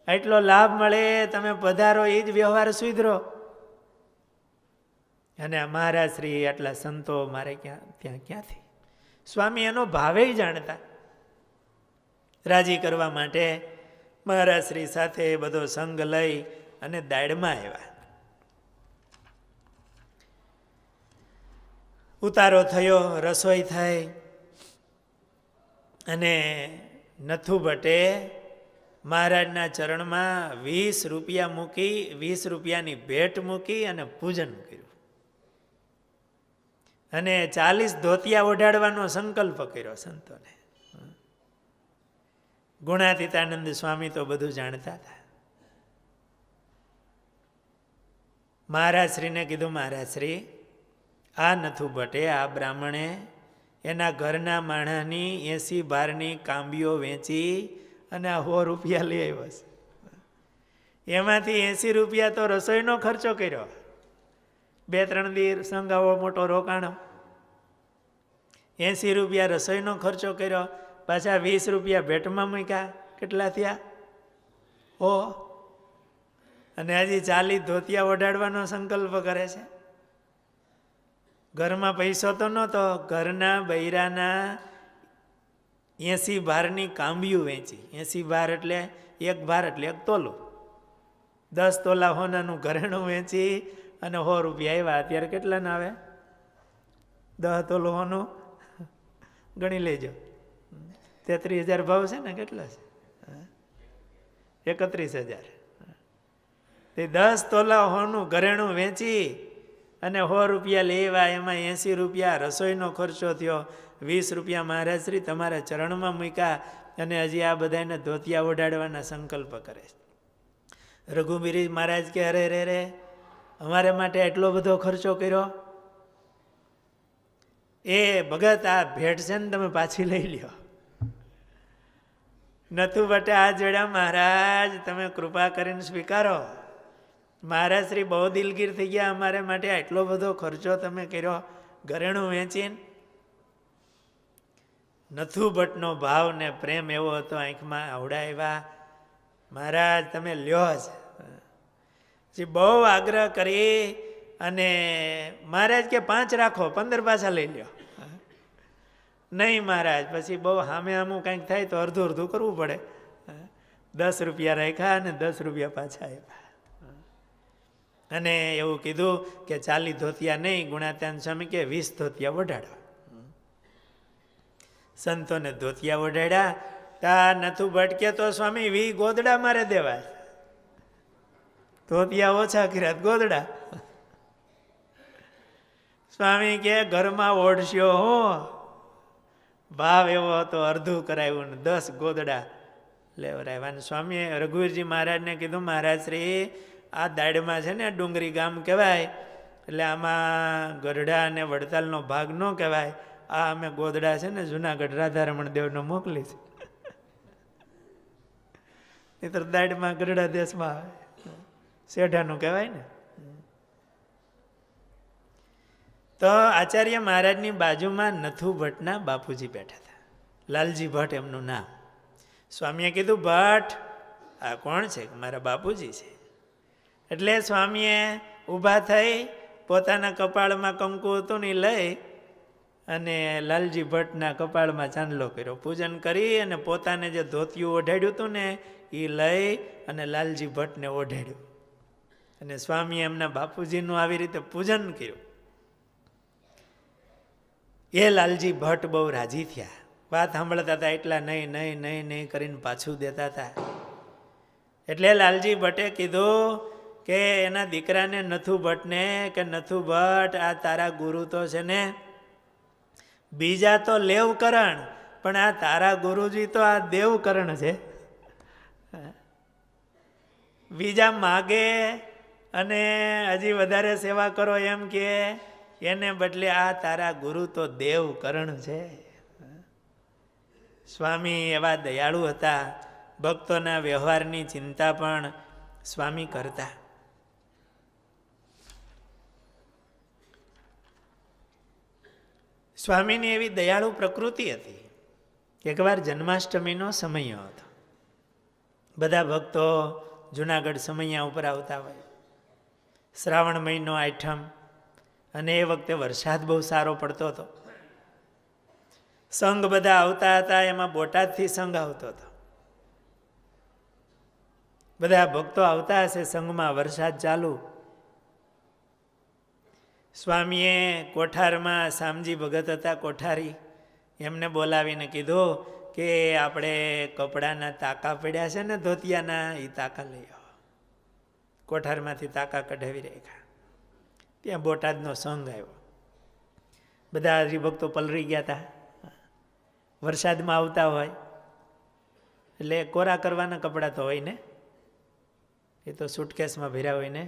એટલો લાભ મળે, તમે પધારો એ જ વ્યવહાર સુધરો. અને મહારાજ શ્રી આટલા સંતો મારે ત્યાં ક્યાંથી? સ્વામી એનો ભાવે જાણતા. રાજી કરવા માટે મહારાજ શ્રી સાથે બધો સંગ લઈ અને દાડમાં આવ્યા. ઉતારો થયો, રસોઈ થઈ અને નથુ ભટ્ટે મહારાજના ચરણમાં 20 રૂપિયા મૂકી, 20 રૂપિયાની ભેટ મૂકી અને પૂજન કર્યું અને 40 ધોતિયા ઓઢાડવાનો સંકલ્પ કર્યો સંતોને. ગુણાતીતાનંદ સ્વામી તો બધું જાણતા હતા. મહારાજ શ્રીને કીધું, મહારાજ શ્રી આ નથુ ભટ્ટે, આ બ્રાહ્મણે એના ઘરના માણસની 80 ભારની કાંબીઓ વેચી અને આ 100 રૂપિયા લઈ આવ્યો છે. એમાંથી 80 રૂપિયા તો રસોઈનો ખર્ચો કર્યો, 2-3 દી સંગાવો મોટો રોકાણો, 80 રૂપિયા રસોઈનો ખર્ચો કર્યો, પાછા 20 રૂપિયા ભેટમાં મૂક્યા. કેટલા થયા? અને હજી 40 ધોતિયા ઓઢાડવાનો સંકલ્પ કરે છે. ઘરમાં પૈસો તો નહોતો, ઘરના બૈરાના 80 ભારની કાંબિયું વેચી. 80 ભાર એટલે 1 ભાર એટલે 1 તોલું. 10 તોલા હોનાનું ઘરેણું વેચી અને 100 રૂપિયા આવ્યા. અત્યારે કેટલા ના આવે? 10 તોલું હોનું ગણી લેજો. 33,000 ભાવ છે ને? કેટલા છે? 31,000. તે 10 તોલા હોનું ઘરેણું વેચી અને 100 રૂપિયા લેવા. એમાં 80 રૂપિયા રસોઈનો ખર્ચો થયો. 20 રૂપિયા મહારાજ શ્રી તમારા ચરણમાં મૂક્યા અને હજી આ બધાને ધોતિયા ઓઢાડવાના સંકલ્પ કરે છે. રઘુવીર મહારાજ કે અરે રે રે, અમારે માટે એટલો બધો ખર્ચો કર્યો. એ ભગત, આ ભેટ છે ને તમે પાછી લઈ લ્યો. નથુ ભટ્ટે આ જોડ્યા, મહારાજ તમે કૃપા કરીને સ્વીકારો. મહારાજ શ્રી બહુ દિલગીર થઈ ગયા, અમારે માટે આટલો બધો ખર્ચો તમે કર્યો ઘરેણું વેચીને. નથુ ભટ્ટનો ભાવ ને પ્રેમ એવો હતો, આંખમાં આવડા આવ્યા. મહારાજ તમે લ્યો જ. પછી બહુ આગ્રહ કરી અને મહારાજ કે 5 રાખો, 15 પાછા લઈ લ્યો. નહીં મહારાજ, પછી બહુ સામે આમું કંઈક થાય તો અડધું અડધું કરવું પડે. 10 રૂપિયા રાખ્યા અને 10 રૂપિયા પાછા આપ્યા. અને એવું કીધું કે 40 ધોતિયા નહીં, ગુણાત્યાન સ્વામી કે 20 ધોતિયા ઓઢાડો. સંતોને ધોતિયા ઓઢાડ્યા. તા નથુ ભટ્ટ કે તો સ્વામી 20 ગોદડા મારે દેવા. ધોતિયા ઓછા કર્યા, ગોદડા. સ્વામી કે ઘરમાં ઓઢશો હો. ભાવ એવો હતો, અડધું કરાવ્યું ને 10 ગોદડા લેવરાવ્યા. સ્વામીએ રઘુવીરજી મહારાજને કીધું, મહારાજ શ્રી આ દાડમાં છે ને ડુંગરી ગામ કહેવાય, એટલે આમાં ગઢડા અને વડતાલનો ભાગ ન કહેવાય. આ અમે ગોદડા છે ને જુનાગઢ રાધારમણ દેવનો મોકલી છે. એ તો દાડમાં ગઢડા દેશમાં આવે, શેઢાનું કહેવાય ને. તો આચાર્ય મહારાજની બાજુમાં નથુ ભટ્ટના બાપુજી બેઠા હતા. લાલજી ભટ્ટ એમનું નામ. સ્વામીએ કીધું, ભટ્ટ આ કોણ છે? મારા બાપુજી છે. એટલે સ્વામીએ ઊભા થઈ પોતાના કપાળમાં કંકુ હતું ને લઈ અને લાલજી ભટ્ટના કપાળમાં ચાંદલો કર્યો. પૂજન કરી અને પોતાને જે ધોતિયું ઓઢાડ્યું હતું ને એ લઈ અને લાલજી ભટ્ટને ઓઢાડ્યું. અને સ્વામીએ એમના બાપુજીનું આવી રીતે પૂજન કર્યું. એ લાલજી ભટ્ટ બહુ રાજી થયા. વાત સાંભળતા હતા એટલા નહીં નહીં નહીં નહીં કરીને પાછું દેતા હતા. એટલે લાલજી ભટ્ટે કીધું કે એના દીકરાને નથુ ભટ્ટને કે નથુ ભટ્ટ આ તારા ગુરુ તો છે ને, બીજા તો લેવકરણ, પણ આ તારા ગુરુજી તો આ દેવકરણ છે. બીજા માગે અને હજી વધારે સેવા કરો એમ કે, એને બદલે આ તારા ગુરુ તો દેવકરણ છે. સ્વામી એવા દયાળુ હતા. ભક્તોના વ્યવહારની ચિંતા પણ સ્વામી કરતા. સ્વામીની એવી દયાળુ પ્રકૃતિ હતી. એકવાર જન્માષ્ટમીનો સમય હતો. બધા ભક્તો જુનાગઢ સમૈયા ઉપર આવતા હોય. શ્રાવણ મહિનો આઠમ, અને એ વખતે વરસાદ બહુ સારો પડતો હતો. સંઘ બધા આવતા હતા. એમાં બોટાદથી સંઘ આવતો હતો. બધા ભક્તો આવતા હશે સંઘમાં, વરસાદ ચાલુ. સ્વામીએ કોઠારમાં શામજી ભગત હતા કોઠારી, એમને બોલાવીને કીધું કે આપણે કપડાના તાકા પડ્યા છે ને ધોતિયાના, એ તાકા લઈ આવો. કોઠારમાંથી તાકા કઢાવી રાખ્યા. ત્યાં બોટાદનો સંઘ આવ્યો. બધા હરિભક્તો પલરી ગયા હતા. વરસાદમાં આવતા હોય એટલે કોરા કરવાના કપડાં તો હોય ને, એ તો સુટકેસમાં ભર્યા હોય ને.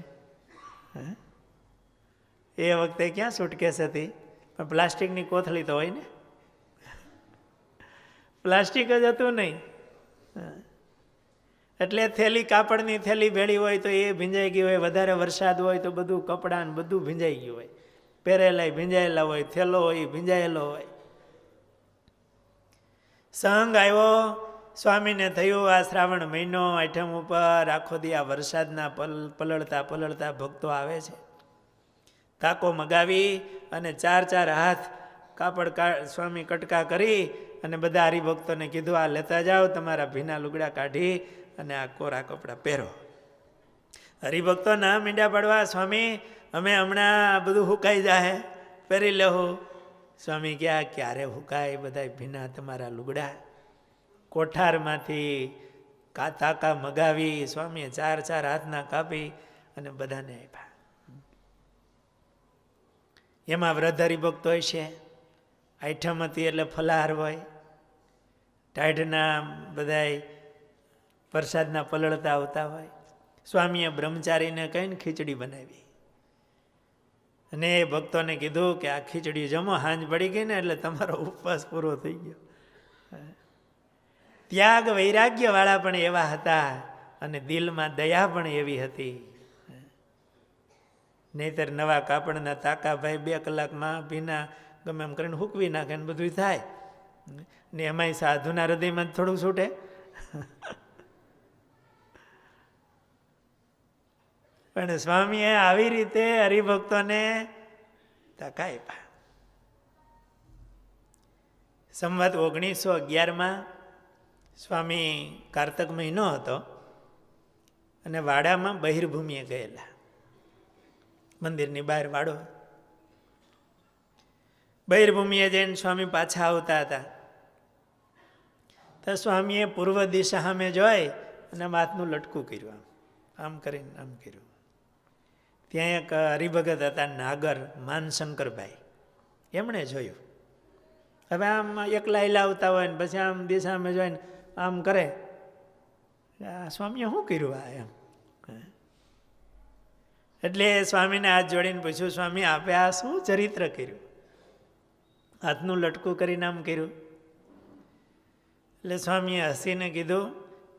એ વખતે ક્યાં સુટકેસ હતી, પણ પ્લાસ્ટિકની કોથળી તો હોય ને. પ્લાસ્ટિક જ હતું નહીં. એટલે થેલી, કાપડની થેલી ભેળી હોય તો એ ભીંજાઈ ગઈ હોય. વધારે વરસાદ હોય તો બધું કપડાં ને બધું ભીંજાઈ ગયું હોય. પહેરેલા ભીંજાયેલા હોય, થેલો હોય ભીંજાયેલો હોય. સંઘ આવ્યો સ્વામીને થયું આ શ્રાવણ મહિનો આઠમ ઉપર આખો દી આ વરસાદના પલળતા પલળતા ભક્તો આવે છે. તાકો મગાવી અને 4 હાથ કાપડ સ્વામી કટકા કરી અને બધા હરિભક્તોને કીધું આ લેતા જાઓ, તમારા ભીના લુગડા કાઢી અને આ કોરા કપડાં પહેરો. હરિભક્તો ના મીંડા પડવા, સ્વામી અમે હમણાં બધું હુકાઈ જાય, પહેરી લેવું. સ્વામી ક્યાં ક્યારે હુકાય બધા ભીના તમારા લુગડા. કોઠારમાંથી તાકા મગાવી સ્વામીએ 4 હાથના કાપી અને બધાને આપ્યા. એમાં વૃદ્ધ હરિભક્તો હોય છે, આઠમ હતી એટલે ફલાહાર હોય, ટાઢના બધાય પ્રસાદના પલળતા આવતા હોય. સ્વામીએ બ્રહ્મચારીને કહીને ખીચડી બનાવી અને એ ભક્તોને કીધું કે આ ખીચડી જમો, હાંજ પડી ગઈ ને એટલે તમારો ઉપવાસ પૂરો થઈ ગયો. ત્યાગ વૈરાગ્ય વાળા પણ એવા હતા અને દિલમાં દયા પણ એવી હતી. નહીતર નવા કાપડના તાકા ભાઈ 2 કલાકમાં ભીના ગમે એમ કરીને હૂકવી નાખે ને બધું થાય ને એમાંય સાધુના હૃદયમાં જ થોડું છૂટે. પણ સ્વામીએ આવી રીતે હરિભક્તોને તાકા આપ્યા. સંવત 1911 સ્વામી કારતક મહિનો હતો અને વાડામાં બહિર્ભૂમિએ ગયેલા. મંદિરની બહાર વાડો, બહિર્ભૂમિએ જઈને સ્વામી પાછા આવતા હતા તો સ્વામીએ પૂર્વ દિશા સામે જોઈ અને હાથનું લટકું કર્યું, આમ કરીને આમ કર્યું. ત્યાં એક હરિભગત હતા નાગર માનશંકરભાઈ, એમણે જોયું. હવે આમ એકલા લાવતા હોય ને પછી આમ દિશામાં જોઈને આમ કરે, આ સ્વામીએ શું કર્યું આ એમ. એટલે સ્વામીને હાથ જોડીને પૂછ્યું, સ્વામી આપે આ શું ચરિત્ર કર્યું? હાથનું લટકું કરીને આમ કર્યું. એટલે સ્વામીએ હસીને કીધું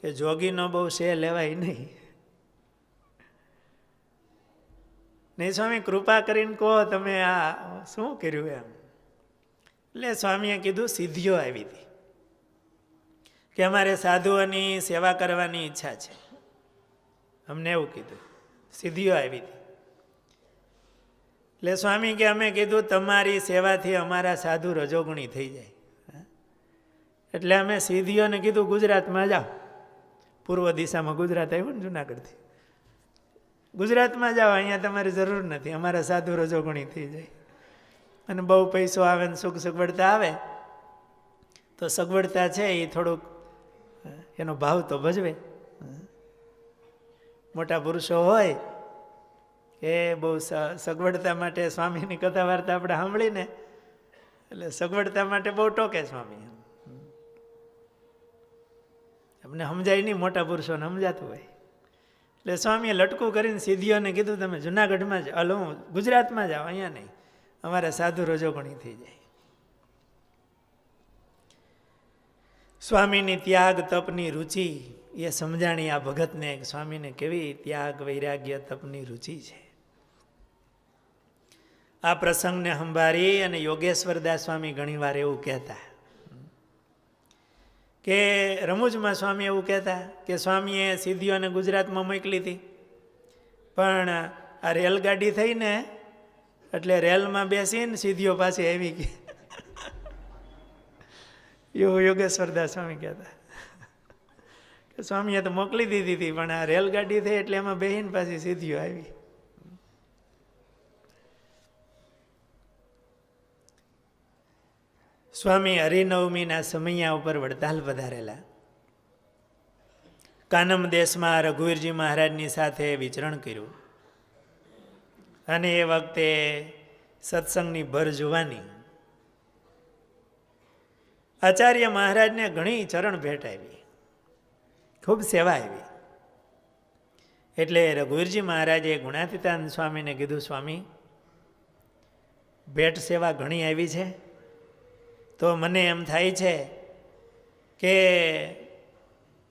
કે જોગીનો બહુ શે લેવાય નહીં. નહીં સ્વામી કૃપા કરીને કહો તમે આ શું કર્યું એમ. એટલે સ્વામીએ કીધું સિદ્ધિઓ આવી હતી કે અમારે સાધુઓની સેવા કરવાની ઈચ્છા છે, અમને એવું કીધું, સિદ્ધિઓ આવી હતી. એટલે સ્વામી કે અમે કીધું તમારી સેવાથી અમારા સાધુ રજોગુણી થઈ જાય, એટલે અમે સિદ્ધિઓને કીધું ગુજરાતમાં જાઓ. પૂર્વ દિશામાં ગુજરાત આવ્યું ને જુનાગઢથી, ગુજરાતમાં જાઓ, અહીંયા તમારી જરૂર નથી, અમારા સાધુ રજોગુણી થઈ જાય. અને બહુ પૈસો આવે ને સુખ સગવડતા આવે તો સગવડતા છે એ થોડુંક એનો ભાવ તો ભજવે. મોટા પુરુષો હોય એ બહુ સગવડતા માટે સ્વામીની કથા વાર્તા આપણે સાંભળીને એટલે સગવડતા માટે બહુ ટોકે સ્વામી. અમને સમજાય નહીં, મોટા પુરુષોને સમજાતું હોય. એટલે સ્વામીએ લટકું કરીને સિદ્ધિઓને કીધું તમે જુનાગઢમાં જ ગુજરાતમાં જાઓ, અહીંયા નહીં, અમારા સાધુ રજોગુણી થઈ જાય. સ્વામીની ત્યાગ તપની રુચિ એ સમજાણી આ ભગતને, સ્વામીને કેવી ત્યાગ વૈરાગ્ય તપની રુચિ છે. આ પ્રસંગને સંભાળી અને યોગેશ્વરદાસ સ્વામી ઘણીવાર એવું કહેતા કે રમૂજમાં સ્વામી એવું કહેતા કે સ્વામીએ સિદ્ધિઓને ગુજરાતમાં મોકલી હતી, પણ આ રેલગાડી થઈને એટલે રેલમાં બેસીને સિદ્ધિઓ પાસે આવી ગઈ. એવું યોગેશ્વરદાસ સ્વામી કહેતા કે સ્વામીએ તો મોકલી દીધી હતી, પણ આ રેલગાડી થઈ એટલે એમાં બેહીને પાછી સિદ્ધિઓ આવી. સ્વામી હરિનવમીના સમૈયા ઉપર વડતાલ પધારેલા. કાનમ દેશમાં રઘુવીરજી મહારાજની સાથે વિચરણ કર્યું અને એ વખતે સત્સંગની ભર જોવાની. આચાર્ય મહારાજને ઘણી ચરણ ભેટ આવી, ખૂબ સેવા આવી. એટલે રઘુવીરજી મહારાજે ગુણાતીતાનંદ સ્વામીને કીધું, સ્વામી ભેટ સેવા ઘણી આવી છે, તો મને એમ થાય છે કે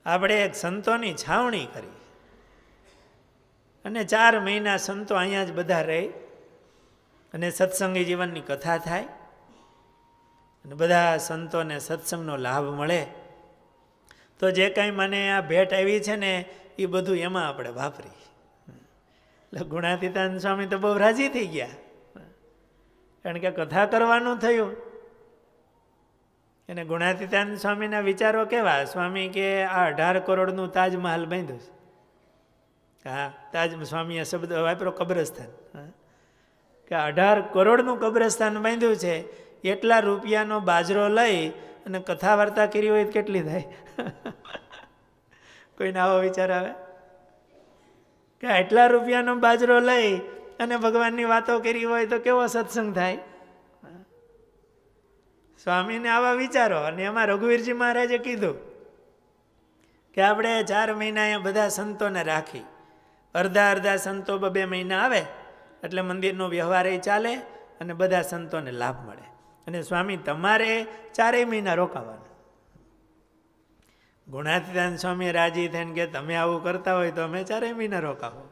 આપણે એક સંતોની છાવણી કરી અને 4 મહિના સંતો અહીંયા જ બધા રહે અને સત્સંગી જીવનની કથા થાય અને બધા સંતોને સત્સંગનો લાભ મળે, તો જે કાંઈ મને આ ભેટ આવી છે ને એ બધું એમાં આપણે વાપરી. એટલે ગુણાતીતાનંદ સ્વામી તો બહુ રાજી થઈ ગયા, કારણ કે કથા કરવાનું થયું. અને ગુણાતીતાનંદ સ્વામીના વિચારો કેવા? સ્વામી કે આ 18 કરોડનું તાજમહાલ બાંધ્યું છે. હા, સ્વામીએ શબ્દ વાપરો કબ્રસ્તાન. કે 18 કરોડનું કબ્રસ્તાન બાંધ્યું છે, એટલા રૂપિયાનો બાજરો લઈ અને કથા વાર્તા કરી હોય તો કેટલી થાય? કોઈને આવો વિચાર આવે કે એટલા રૂપિયાનો બાજરો લઈ અને ભગવાનની વાતો કરી હોય તો કેવો સત્સંગ થાય? સ્વામીને આવા વિચારો. અને એમાં રઘુવીરજી મહારાજે કીધું કે આપણે 4 મહિના અહીંયા બધા સંતોને રાખી, અડધા સંતો 2 મહિના આવે એટલે મંદિરનો વ્યવહાર એ ચાલે અને બધા સંતોને લાભ મળે. અને સ્વામી તમારે 4 મહિના રોકાવાના. ગુણાતીતાનંદ સ્વામી રાજી થઈને કે તમે આવું કરતા હોય તો અમે 4 મહિના રોકાવો.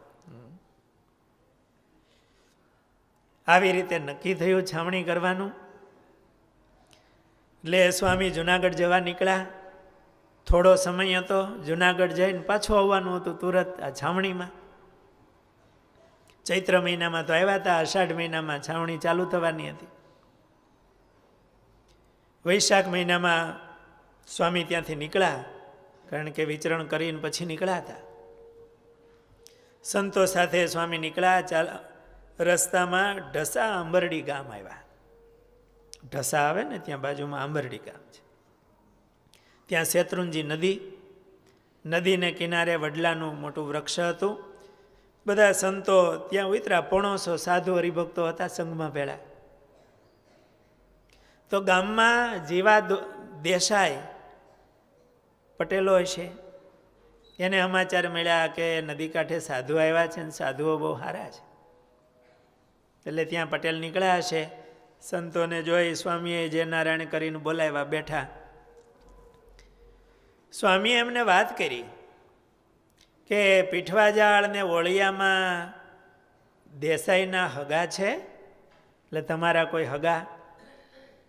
આવી રીતે નક્કી થયું છાવણી કરવાનું. એટલે સ્વામી જુનાગઢ જવા નીકળ્યા. થોડો સમય હતો, જુનાગઢ જઈને પાછું આવવાનું હતું તુરત આ છાવણીમાં. ચૈત્ર મહિનામાં તો આવ્યા હતા, અષાઢ મહિનામાં છાવણી ચાલુ થવાની હતી. વૈશાખ મહિનામાં સ્વામી ત્યાંથી નીકળ્યા, કારણ કે વિચરણ કરીને પછી નીકળ્યા હતા. સંતો સાથે સ્વામી નીકળ્યા. રસ્તામાં ઢસા આંબરડી ગામ આવ્યા. ઢસા આવે ને ત્યાં બાજુમાં આંબરડી ગામ છે. ત્યાં શેત્રુંજી નદીને કિનારે વડલાનું મોટું વૃક્ષ હતું. બધા સંતો ત્યાં ઉતર્યા. 500 સાધુ હરિભક્તો હતા સંઘમાં ભેળા. તો ગામમાં જીવા દેસાઈ પટેલો હશે, એને સમાચાર મળ્યા કે નદી કાંઠે સાધુ આવ્યા છે ને સાધુઓ બહુ સારા છે. એટલે ત્યાં પટેલ નીકળ્યા હશે. સંતોને જોઈ સ્વામીએ જે નારાયણ કરીને બોલાવ્યા, બેઠા. સ્વામીએ એમને વાત કરી કે પીઠવાજાળ ને ઓળિયામાં દેસાઈના હગા છે, એટલે તમારા કોઈ હગા?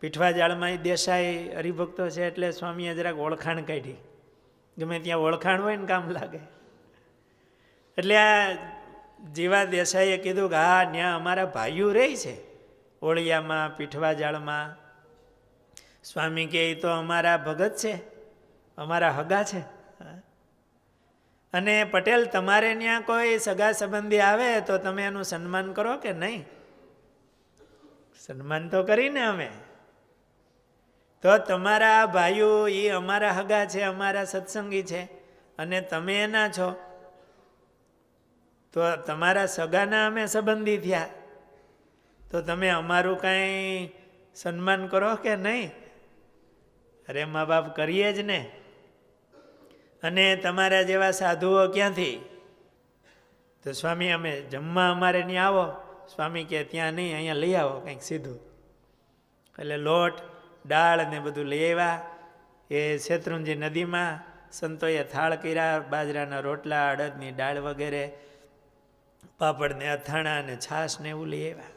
પીઠવાજાળમાં દેસાઈ હરિભક્તો છે એટલે સ્વામીએ જરાક ઓળખાણ કાઢી. ગમે ત્યાં ઓળખાણ હોય ને કામ લાગે. એટલે આ જીવા દેસાઈએ કીધું કે હા, ત્યાં અમારા ભાઈઓ રહે છે ઓળિયામાં, પીઠવાજાળમાં. સ્વામી કે એ તો અમારા ભગત છે, અમારા હગા છે. અને પટેલ તમારે ત્યાં કોઈ સગા સંબંધી આવે તો તમે એનું સન્માન કરો કે નહીં? સન્માન તો કરીને અમે. તો તમારા ભાઈઓ એ અમારા હગા છે, અમારા સત્સંગી છે, અને તમે એના છો, તો તમારા સગાના અમે સંબંધી થયા, તો તમે અમારું કાંઈ સન્માન કરો કે નહીં? અરે મા બાપ કરીએ જ ને. અને તમારા જેવા સાધુઓ ક્યાંથી? તો સ્વામી અમે જમવા અમારે ત્યાં આવો. સ્વામી કે ત્યાં નહીં, અહીંયા લઈ આવો કંઈક સીધું. એટલે લોટ દાળ ને બધું લઈ આવ્યા. એ શેત્રુંજી નદીમાં સંતોએ થાળ કર્યા, બાજરાના રોટલા, અડદની દાળ વગેરે, પાપડ ને અથાણા અને છાશ ને એવું લઈ આવ્યા.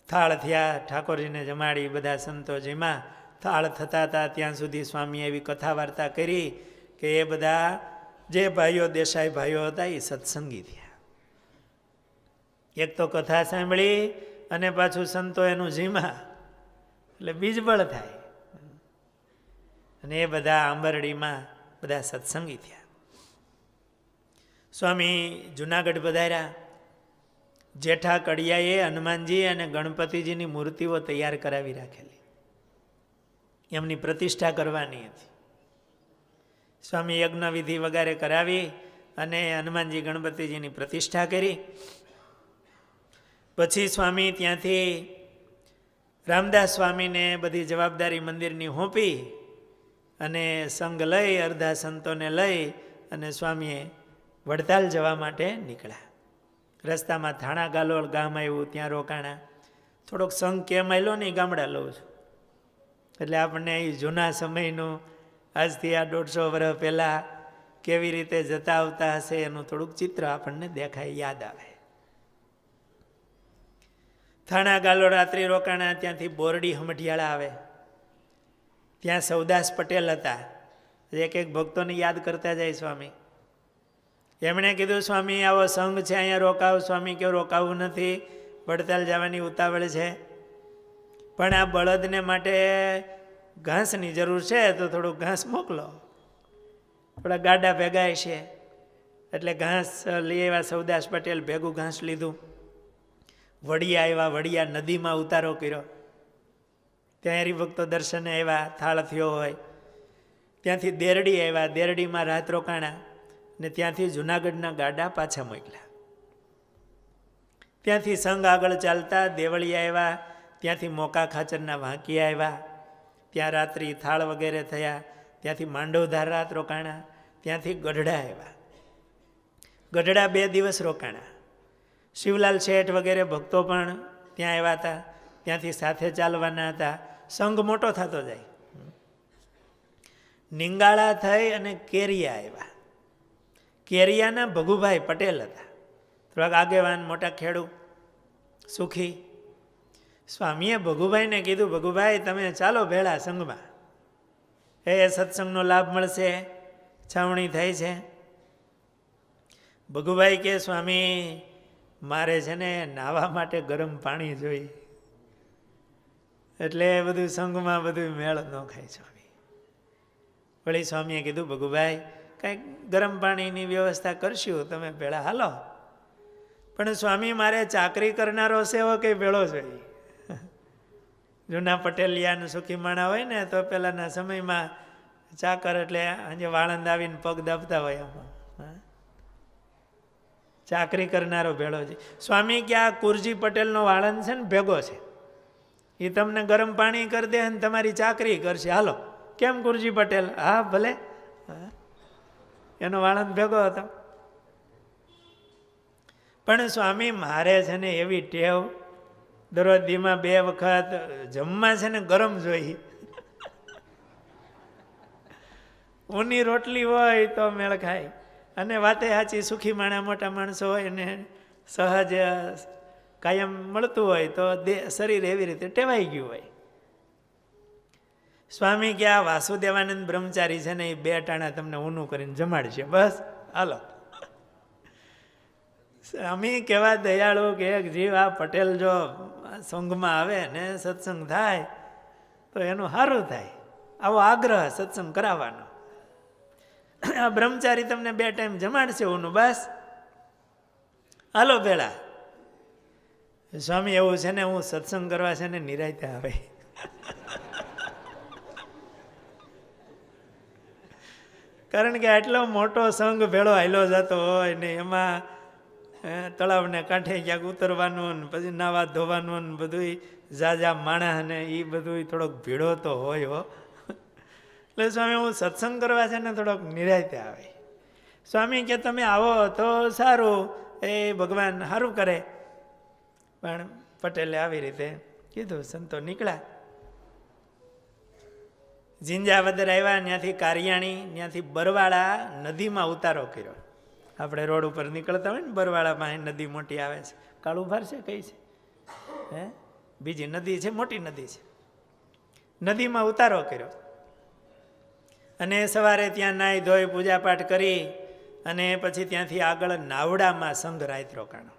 થાળ થયા, ઠાકોરજીને જમાડી, બધા સંતો જેમાં થાળ થતા હતા ત્યાં સુધી સ્વામીએ એવી કથા વાર્તા કરી કે એ બધા જે ભાઈઓ દેસાઈ ભાઈઓ હતા એ સત્સંગી થયા. એક તો કથા સાંભળી અને પાછું સંતો એનું જીમા, એટલે બીજબળ થાય. અને એ બધા આંબરડીમાં બધા સત્સંગી થયા. સ્વામી જુનાગઢ પધાર્યા. જેઠા કડિયાએ હનુમાનજી અને ગણપતિજીની મૂર્તિઓ તૈયાર કરાવી રાખેલી, એમની પ્રતિષ્ઠા કરવાની હતી. સ્વામી યજ્ઞ વિધિ વગેરે કરાવી અને હનુમાનજી ગણપતિજીની પ્રતિષ્ઠા કરી. પછી સ્વામી ત્યાંથી રામદાસ સ્વામીને બધી જવાબદારી મંદિરની સોંપી અને સંઘ લઈ, અડધા સંતોને લઈ અને સ્વામીએ વડતાલ જવા માટે નીકળ્યા. રસ્તામાં થાણા ગાલોલ ગામ આવ્યું, ત્યાં રોકાણા. થોડોક સંઘ કેમ આવેલો ને ગામડા લઉં છું, એટલે આપણને એ જૂના સમયનું, આજથી આ 150 વર્ષ પહેલાં કેવી રીતે જતા આવતા હશે એનું થોડુંક ચિત્ર આપણને દેખાય, યાદ આવે. થાણા ગાલો રાત્રિ રોકાણા. ત્યાંથી બોરડી હમઢિયાળા આવે, ત્યાં સૌદાસ પટેલ હતા, એક એક ભક્તોને યાદ કરતા જાય સ્વામી. એમણે કીધું સ્વામી આવો સંઘ છે, અહીંયા રોકાવ. સ્વામી કહ્યું રોકાવું નથી, વડતાલ જવાની ઉતાવળ છે, પણ આ બળદને માટે ઘાસની જરૂર છે તો થોડુંક ઘાસ મોકલો. થોડા ગાડા ભેગા છે એટલે ઘાસ લઈ આવ્યા. સૌદાસ પટેલ ભેગું ઘાસ લીધું. વડિયા આવ્યા, વડિયા નદીમાં ઉતારો કર્યો. ત્યાં હરિભક્તો દર્શને આવ્યા, થાળ થયો હોય. ત્યાંથી દેરડી આવ્યા, દેરડીમાં રાત રોકાણા ને ત્યાંથી જુનાગઢના ગાડા પાછા મોકલ્યા. ત્યાંથી સંઘ આગળ ચાલતા દેવળિયા આવ્યા, ત્યાંથી મોકા ખાચરના વાંકિયા આવ્યા, ત્યાં રાત્રિ થાળ વગેરે થયા. ત્યાંથી માંડવધાર રાત રોકાણા, ત્યાંથી ગઢડા આવ્યા. ગઢડા 2 દિવસ રોકાણા. શિવલાલ શેઠ વગેરે ભક્તો પણ ત્યાં આવ્યા હતા, ત્યાંથી સાથે ચાલવાના હતા. સંઘ મોટો થતો જાય. નિંગાળા થઈ અને કેરિયા આવ્યા. કેરિયાના ભગુભાઈ પટેલ હતા, થોડાક આગેવાન, મોટા ખેડૂ, સુખી. સ્વામીએ ભગુભાઈને કીધું, ભગુભાઈ તમે ચાલો ભેળા સંઘમાં, એ સત્સંગનો લાભ મળશે, છાવણી થાય છે. ભગુભાઈ કે સ્વામી મારે છે ને નાહવા માટે ગરમ પાણી જોઈ, એટલે બધું સંઘમાં બધું મેળ ન ખાય સ્વામી. વળી સ્વામીએ કીધું ભગુભાઈ કંઈક ગરમ પાણીની વ્યવસ્થા કરશું, તમે ભેળા હાલો. પણ સ્વામી મારે ચાકરી કરનારો સેવો કંઈ ભેળો જોઈએ. જૂના પટેલિયાનું સુખી માણા હોય ને તો પહેલાંના સમયમાં ચાકર એટલે આજે વાળંદ આવીને પગ દાબતા હોય આમાં. ચાકરી કરનારો ભેળો છે. સ્વામી કે આ કુરજી પટેલનો વાળંદ છે ને ભેગો છે, એ તમને ગરમ પાણી કરી દે ને તમારી ચાકરી કરશે, હાલો. કેમ કુરજી પટેલ? હા ભલે. એનો વાળંદ ભેગો હતો. પણ સ્વામી મારે છે ને એવી ટેવ, દરરોજ દીમાં 2 વખત જમવા છે ને ગરમ જોઈ. ઊની રોટલી હોય તો મેળ ખાય, અને વાતે સાચી સુખી માણા મોટા માણસો હોય ને સહજ કાયમ મળતું હોય તો શરીર એવી રીતે ટેવાઈ ગયું હોય. સ્વામી કે આ વાસુદેવાનંદ બ્રહ્મચારી છે ને એ 2 ટાણા તમને ઊનું કરીને જમાડશે, બસ હાલો. સ્વામી કેવા દયાળુ કે એક જીવ આ પટેલ જો સંઘમાં આવે ને સત્સંગ થાય તો એનું સારું થાય, આવો આગ્રહ સત્સંગ કરાવવાનો. આ બ્રહ્મચારી તમને 2 ટાઈમ જમાડશે ઊનું, બસ હાલો ભેળા. સ્વામી એવું છે ને હું સત્સંગ કરવા છે ને નિરાયતે આવે. કારણ કે આટલો મોટો સંઘ ભેળો હાલ્યો જતો હોય ને એમાં તળાવને કાંઠે ક્યાંક ઉતરવાનું ને પછી નાવા ધોવાનું ને બધું ઝાઝા માણસ ને એ બધું થોડોક ભીડો તો હોય હો. એટલે સ્વામી હું સત્સંગ કરવા છે ને થોડોક નિરાયતે આવે. સ્વામી કે તમે આવો તો સારું, એ ભગવાન સારું કરે. પણ પટેલે આવી રીતે કીધું, સંતો નીકળ્યા. ઝીંઝાવદર આવ્યા, ત્યાંથી કારિયાણી, ત્યાંથી બરવાળા નદીમાં ઉતારો કર્યો. આપણે રોડ ઉપર નીકળતા હોય ને બરવાળા પાસે નદી મોટી આવે છે, કાળુભાર છે કઈ છે, હે બીજી નદી છે, મોટી નદી છે. નદીમાં ઉતારો કર્યો અને સવારે ત્યાં નાહી ધોઈ પૂજાપાઠ કરી અને પછી ત્યાંથી આગળ નાવડામાં સંઘ રાત રોકાણો.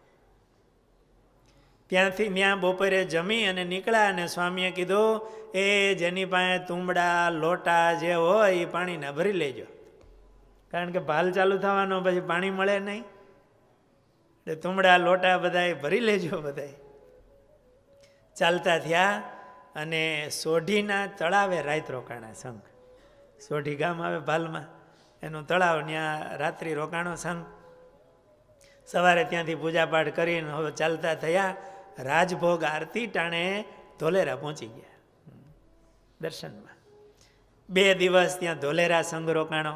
ત્યાંથી ત્યાં બપોરે જમી અને નીકળ્યા. અને સ્વામીએ કીધું એ જેની પાસે તુંબડા લોટા જે હોય એ પાણીના ભરી લેજો, કારણ કે ભાલ ચાલુ થવાનો પછી પાણી મળે નહીં, એટલે તુંબડા લોટા બધાય ભરી લેજો. બધાય ચાલતા થયા અને સોઢીના તળાવે રાત રોકાણા સંઘ. સોઢી ગામ આવે ભાલમાં, એનું તળાવ, ત્યાં રાત્રિ રોકાણો સંઘ. સવારે ત્યાંથી પૂજાપાઠ કરીને હવે ચાલતા થયા. રાજભોગ આરતી ટાણે ધોલેરા પહોંચી ગયા દર્શનમાં. 2 દિવસ ત્યાં ધોલેરા સંઘ રોકાણો.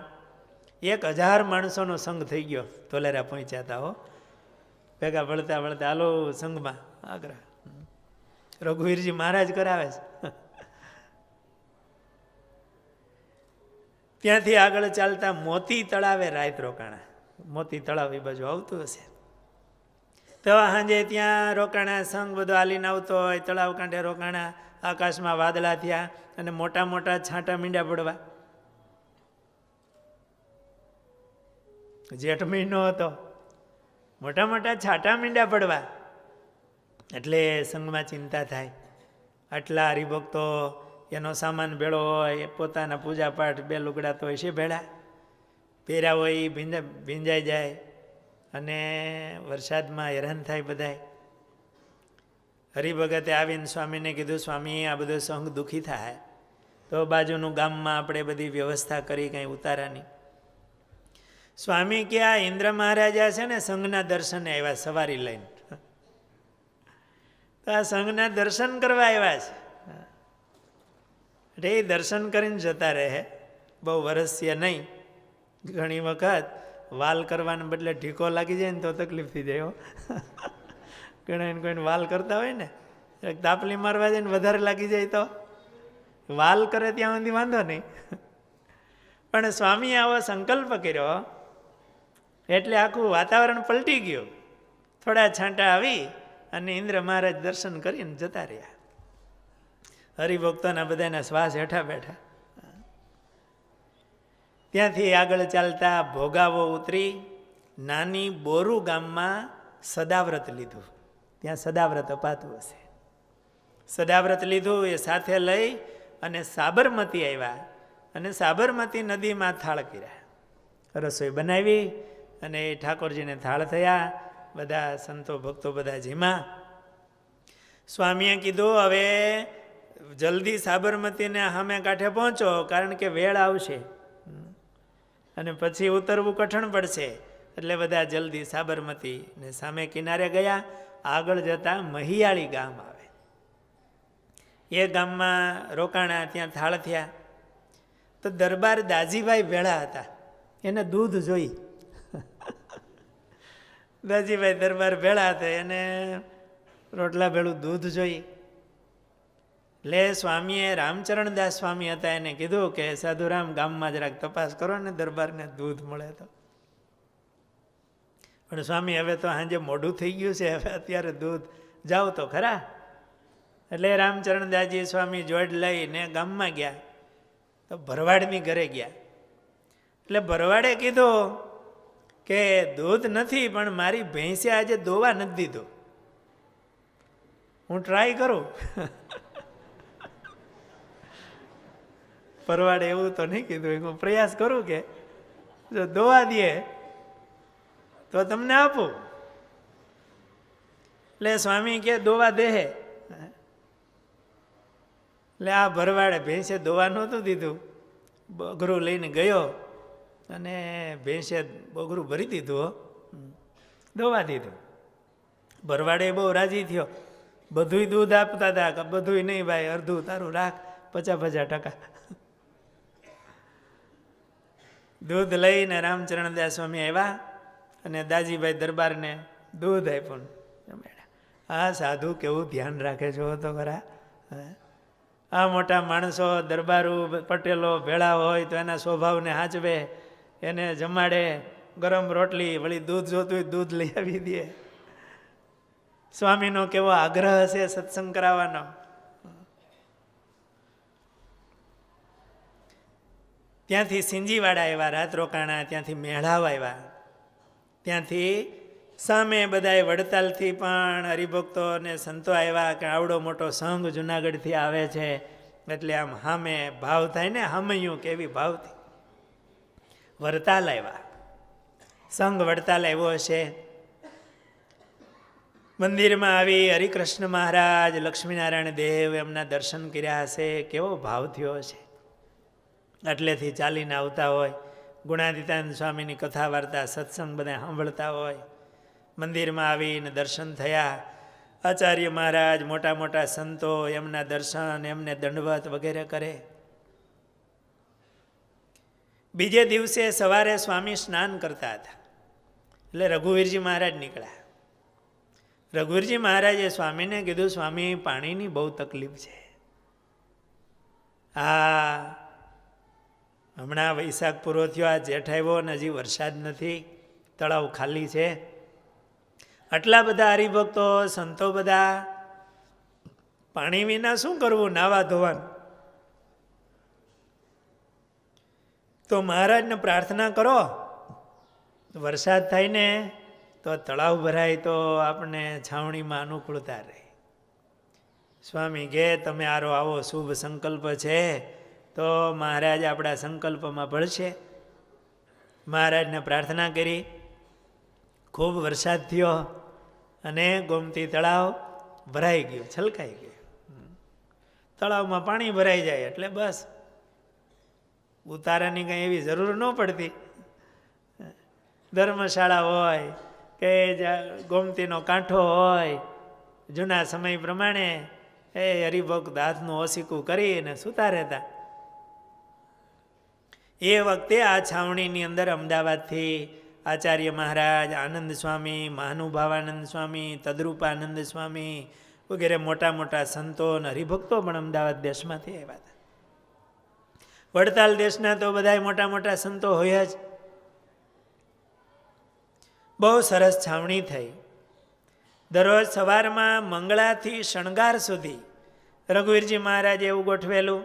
1000 માણસોનો સંઘ થઈ ગયો ધોલેરા પહોંચ્યા હતા હો. ભેગા વળતા વળતા હાલો સંઘમાં આગ્રહ. રઘુવીરજી મહારાજ કરાવે છે. ત્યાંથી આગળ ચાલતા મોતી તળાવે રાત રોકાણા. મોતી તળાવ એ બાજુ આવતું હશે તો સાંજે ત્યાં રોકાણા. સંઘ બધો હાલીને આવતો હોય, તળાવ કાંઠે રોકાણા. આકાશમાં વાદળા થયા અને મોટા મોટા છાંટા મીંડા પડવા. જેઠ મહિનો હતો, મોટા મોટા છાંટા મીંડા પડવા. એટલે સંઘમાં ચિંતા થાય. આટલા હરિભક્તો, એનો સામાન ભેળો હોય, પોતાના પૂજાપાઠ 2 લુગડા તો હોય છે ભેળા, પહેર્યા હોય એ ભીંજાઈ જાય અને વરસાદમાં હેરાન થાય બધાય. હરિભગતે આવીને સ્વામીને કીધું, સ્વામી આ બધો સંઘ દુઃખી થાય, તો બાજુનું ગામમાં આપણે બધી વ્યવસ્થા કરી કંઈ ઉતારાની. સ્વામી કે આ ઇન્દ્ર મહારાજા છે ને સંઘના દર્શને આવ્યા સવારી લઈને, તો આ સંઘના દર્શન કરવા આવ્યા છે. એટલે એ દર્શન કરીને જતા રહે, બહુ વરસ્ય નહીં. ઘણી વખત વાલ કરવાને બદલે ઢીકો લાગી જાય ને તો તકલીફ થઈ જાય. ઘણા એને કોઈને વાલ કરતા હોય ને, તાપલી મારવા જાય ને વધારે લાગી જાય તો વાલ કરે ત્યાં સુધી વાંધો નહીં. પણ સ્વામીએ આવો સંકલ્પ કર્યો એટલે આખું વાતાવરણ પલટી ગયું. થોડા છાંટા આવી અને ઇન્દ્ર મહારાજ દર્શન કરીને જતા રહ્યા. હરિભક્તોના બધાના શ્વાસ હેઠા બેઠા. ત્યાંથી આગળ ચાલતા ભોગાવો ઉતરી નાની બોરુ ગામમાં સદાવ્રત લીધું. ત્યાં સદાવ્રત અપાતું હશે. સદાવ્રત લીધું એ સાથે લઈ અને સાબરમતી આવ્યા અને સાબરમતી નદીમાં થાળ કર્યા. રસોઈ બનાવી અને એ ઠાકોરજીને થાળ થયા. બધા સંતો ભક્તો બધા જીમા. સ્વામીએ કીધું હવે જલ્દી સાબરમતીને સામે કાંઠે પહોંચો, કારણ કે વેળ આવશે અને પછી ઉતરવું કઠણ પડશે. એટલે બધા જલ્દી સાબરમતીને સામે કિનારે ગયા. આગળ જતા મહિયાળી ગામ આવે. એ ગામમાં રોકાણા, ત્યાં થાળ થયા. તો દરબાર દાજીભાઈ ભેળા હતા, એને દૂધ જોઈ. દાજીભાઈ દરબાર ભેળા હતા, એને રોટલા ભેળું દૂધ જોઈ. એટલે સ્વામીએ રામચરણદાસ સ્વામી હતા, એને કીધું કે સાધુરામ ગામમાં જરાક તપાસ કરો ને દરબારને દૂધ મળે તો. પણ સ્વામી હવે તો સાંજે મોડું થઈ ગયું છે, હવે અત્યારે દૂધ જાઓ તો ખરા. એટલે રામચરણદાસજી સ્વામી જોડ લઈને ગામમાં ગયા. તો ભરવાડની ઘરે ગયા. એટલે ભરવાડે કીધું કે દૂધ નથી, પણ મારી ભેંસે આજે દોવા નથી દીધો, હું ટ્રાય કરું. ભરવાડે એવું તો નહીં કીધું, હું પ્રયાસ કરું કે જો દોવા દે તો તમને આપું. એટલે સ્વામી કે દોવા દેહે. એટલે આ ભરવાડે ભેંસે દોવા નહોતું દીધું, બગરું લઈને ગયો અને ભેંસે બગરું ભરી દીધું, દોવા દીધું. ભરવાડે બહુ રાજી થયો. બધુંય દૂધ આપતા હતા કે બધુંય નહીં ભાઈ, અડધું તારું રાખ, 50-50%. દૂધ લઈને રામચરણદાસ સ્વામી આવ્યા અને દાજીભાઈ દરબારને દૂધ આપ્યું. આ સાધુ કેવું ધ્યાન રાખે છો તો ખરા. આ મોટા માણસો દરબારો પટેલો ભેળા હોય તો એના સ્વભાવને હાચવે, એને જમાડે, ગરમ રોટલી વળી દૂધ જોતું હોય દૂધ લઈ આવી દે. સ્વામીનો કેવો આગ્રહ હશે સત્સંગ કરાવવાનો. ત્યાંથી સિંજીવાડા આવ્યા, રાત રોકાણા. ત્યાંથી મેળાવ આવ્યા. ત્યાંથી સામે બધાએ વડતાલથી પણ હરિભક્તો અને સંતો આવ્યા કે આવડો મોટો સંઘ જુનાગઢથી આવે છે, એટલે આમ સામે ભાવ થાય ને, હામૈયું કેવી ભાવથી. વડતાલ આવ્યા, સંઘ વડતાલ આવ્યો હશે. મંદિરમાં આવી હરિકૃષ્ણ મહારાજ, લક્ષ્મીનારાયણ દેવ એમના દર્શન કર્યા હશે, કેવો ભાવ થયો હશે. એટલેથી ચાલીને આવતા હોય, ગુણાતીતાનંદ સ્વામીની કથા વાર્તા સત્સંગ બધા સાંભળતા હોય. મંદિરમાં આવીને દર્શન થયા. આચાર્ય મહારાજ, મોટા મોટા સંતો, એમના દર્શન, એમને દંડવત વગેરે કરે. બીજે દિવસે સવારે સ્વામી સ્નાન કરતા હતા એટલે રઘુવીરજી મહારાજ નીકળ્યા. રઘુવીરજી મહારાજે સ્વામીને કીધું, સ્વામી પાણીની બહુ તકલીફ છે. હમણાં વૈશાખ પૂરો થયો, આ જેઠ આવ્યો ને હજી વરસાદ નથી, તળાવ ખાલી છે. આટલા બધા હરિભક્તો સંતો બધા, પાણી વિના શું કરવું, નાવા ધોવાનું. તો મહારાજને પ્રાર્થના કરો વરસાદ થાય ને તો તળાવ ભરાય તો આપણને છાવણીમાં અનુકૂળતા રહે. સ્વામી કે તમે આવો શુભ સંકલ્પ છે તો મહારાજ આપણા સંકલ્પમાં ભળશે. મહારાજને પ્રાર્થના કરી, ખૂબ વરસાદ થયો અને ગોમતી તળાવ ભરાઈ ગયું, છલકાઈ ગયું. તળાવમાં પાણી ભરાઈ જાય એટલે બસ ઉતારાની કંઈ એવી જરૂર ન પડતી. ધર્મશાળા હોય કે ગોમતીનો કાંઠો હોય, જૂના સમય પ્રમાણે એ હરિભક્ત હાથનું ઓસીકું કરીને સૂતા રહેતા. એ વખતે આ છાવણીની અંદર અમદાવાદથી આચાર્ય મહારાજ, આનંદ સ્વામી, મહાનુભાવાનંદ સ્વામી, તદરૂપાનંદ સ્વામી વગેરે મોટા મોટા સંતો અને હરિભક્તો પણ અમદાવાદ દેશમાંથી આવ્યા હતા. વડતાલ દેશના તો બધા મોટા મોટા સંતો હોય જ. બહુ સરસ છાવણી થઈ. દરરોજ સવારમાં મંગળાથી શણગાર સુધી રઘુવીરજી મહારાજે એવું ગોઠવેલું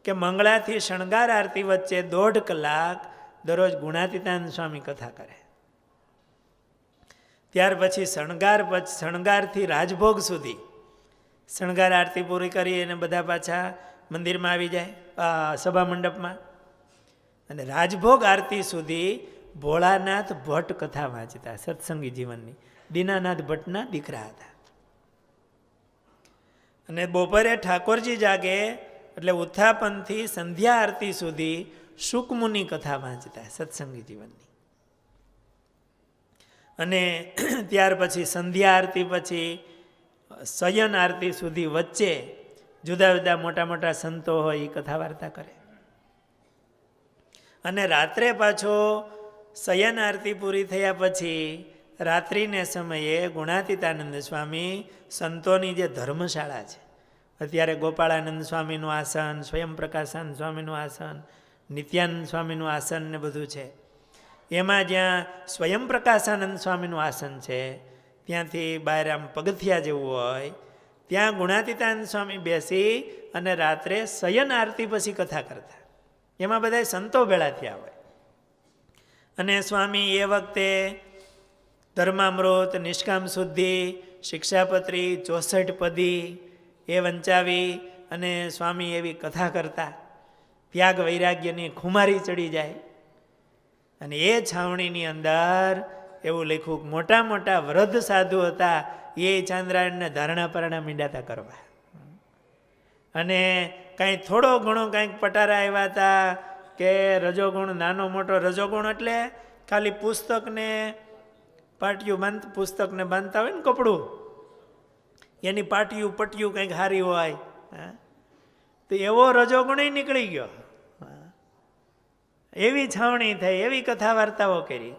કે મંગળાથી શણગાર આરતી વચ્ચે 1.5 કલાક દરરોજ ગુણાતીતાનંદ સ્વામી કથા કરે. ત્યાર પછી શણગારથી રાજભોગ સુધી શણગાર આરતી પૂરી કરી અને બધા પાછા મંદિરમાં આવી જાય, સભા મંડપમાં. અને રાજભોગ આરતી સુધી ભોળાનાથ ભટ્ટ કથા વાંચતા, સત્સંગી જીવનની. દીનાનાથ ભટ્ટના દીકરા હતા. અને બપોરે ઠાકોરજી જાગે એટલે ઉત્થાપનથી સંધ્યા આરતી સુધી શુકમુનિ કથા વાંચતા, સત્સંગી જીવનની. અને ત્યાર પછી સંધ્યા આરતી પછી શયન આરતી સુધી વચ્ચે જુદા જુદા મોટા મોટા સંતો હોય એ કથા વાર્તા કરે. અને રાત્રે પાછો શયન આરતી પૂરી થયા પછી રાત્રિને સમયે ગુણાતીતાનંદ સ્વામી સંતોની જે ધર્મશાળા છે, અત્યારે ગોપાળાનંદ સ્વામીનું આસન, સ્વયં પ્રકાશાનંદ સ્વામીનું આસન, નિત્યાનંદ સ્વામીનું આસન ને બધું છે, એમાં જ્યાં સ્વયં પ્રકાશાનંદ સ્વામીનું આસન છે ત્યાંથી બહાર આમ પગથિયા જેવું હોય ત્યાં ગુણાતીતાનંદ સ્વામી બેસી અને રાત્રે શયન આરતી પછી કથા કરતા. એમાં બધા સંતો ભેળા થયા હોય. અને સ્વામી એ વખતે ધર્મામૃત, નિષ્કામ શુદ્ધિ, શિક્ષાપત્રી, 64 પદી એ વંચાવી અને સ્વામી એવી કથા કરતા. ત્યાગ વૈરાગ્યની ખુમારી ચડી જાય. અને એ છાવણીની અંદર એવું લખ્યું, મોટા મોટા વૃદ્ધ સાધુ હતા એ ચાંદ્રાયણને ધારણા પરણા મીંડાતા કરવા. અને કાંઈ થોડો ઘણો કાંઈક પટારા આવ્યા હતા કે રજોગુણ, નાનો મોટો રજોગુણ એટલે ખાલી પુસ્તકને બાંધતા હોય ને કપડું, એની પાટિયું પટિયું કંઈક હારી હોય તો એવો રજોગુણ નીકળી ગયો. એવી છાવણી થઈ, એવી કથા વાર્તાઓ કરી.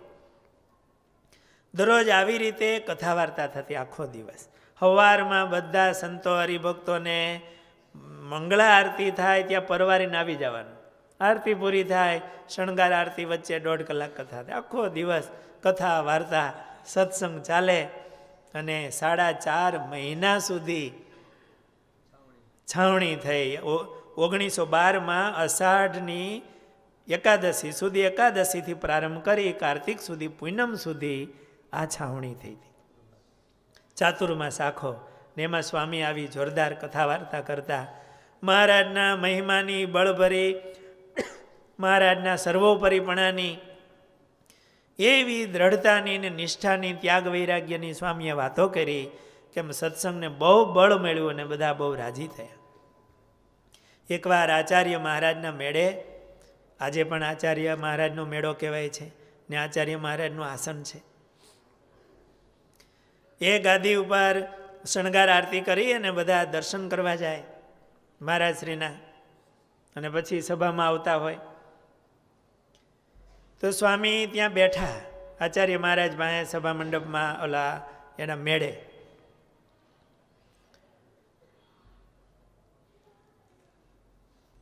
દરરોજ આવી રીતે કથા વાર્તા થતી આખો દિવસ. સવારમાં બધા સંતો હરિભક્તોને મંગળા આરતી થાય ત્યાં પરવારીને આવી જવાનું. આરતી પૂરી થાય, શણગાર આરતી વચ્ચે 1.5 કલાક કથા થાય. આખો દિવસ કથા વાર્તા સત્સંગ ચાલે. અને 4.5 મહિના સુધી છાવણી થઈ. 1912માં અષાઢની એકાદશી સુધી, એકાદશીથી પ્રારંભ કરી કાર્તિક સુધી, પૂનમ સુધી આ છાવણી થઈ હતી. ચાતુર્માસ આખો ને એમાં સ્વામી આવી જોરદાર કથા વાર્તા કરતા. મહારાજના મહિમાની બળભરી, મહારાજના સર્વોપરીપણાની એવી દ્રઢતાની ને નિષ્ઠાની, ત્યાગ વૈરાગ્યની સ્વામીએ વાતો કરી કે સત્સંગને બહુ બળ મળ્યું અને બધા બહુ રાજી થયા. એકવાર આચાર્ય મહારાજના મેળે, આજે પણ આચાર્ય મહારાજનો મેળો કહેવાય છે ને આચાર્ય મહારાજનું આસન છે, એ ગાદી ઉપર શણગાર આરતી કરી અને બધા દર્શન કરવા જાય મહારાજશ્રીના. અને પછી સભામાં આવતા હોય તો સ્વામી ત્યાં બેઠા આચાર્ય મહારાજ પાસે સભા મંડપમાં, ઓલા એના મેળે.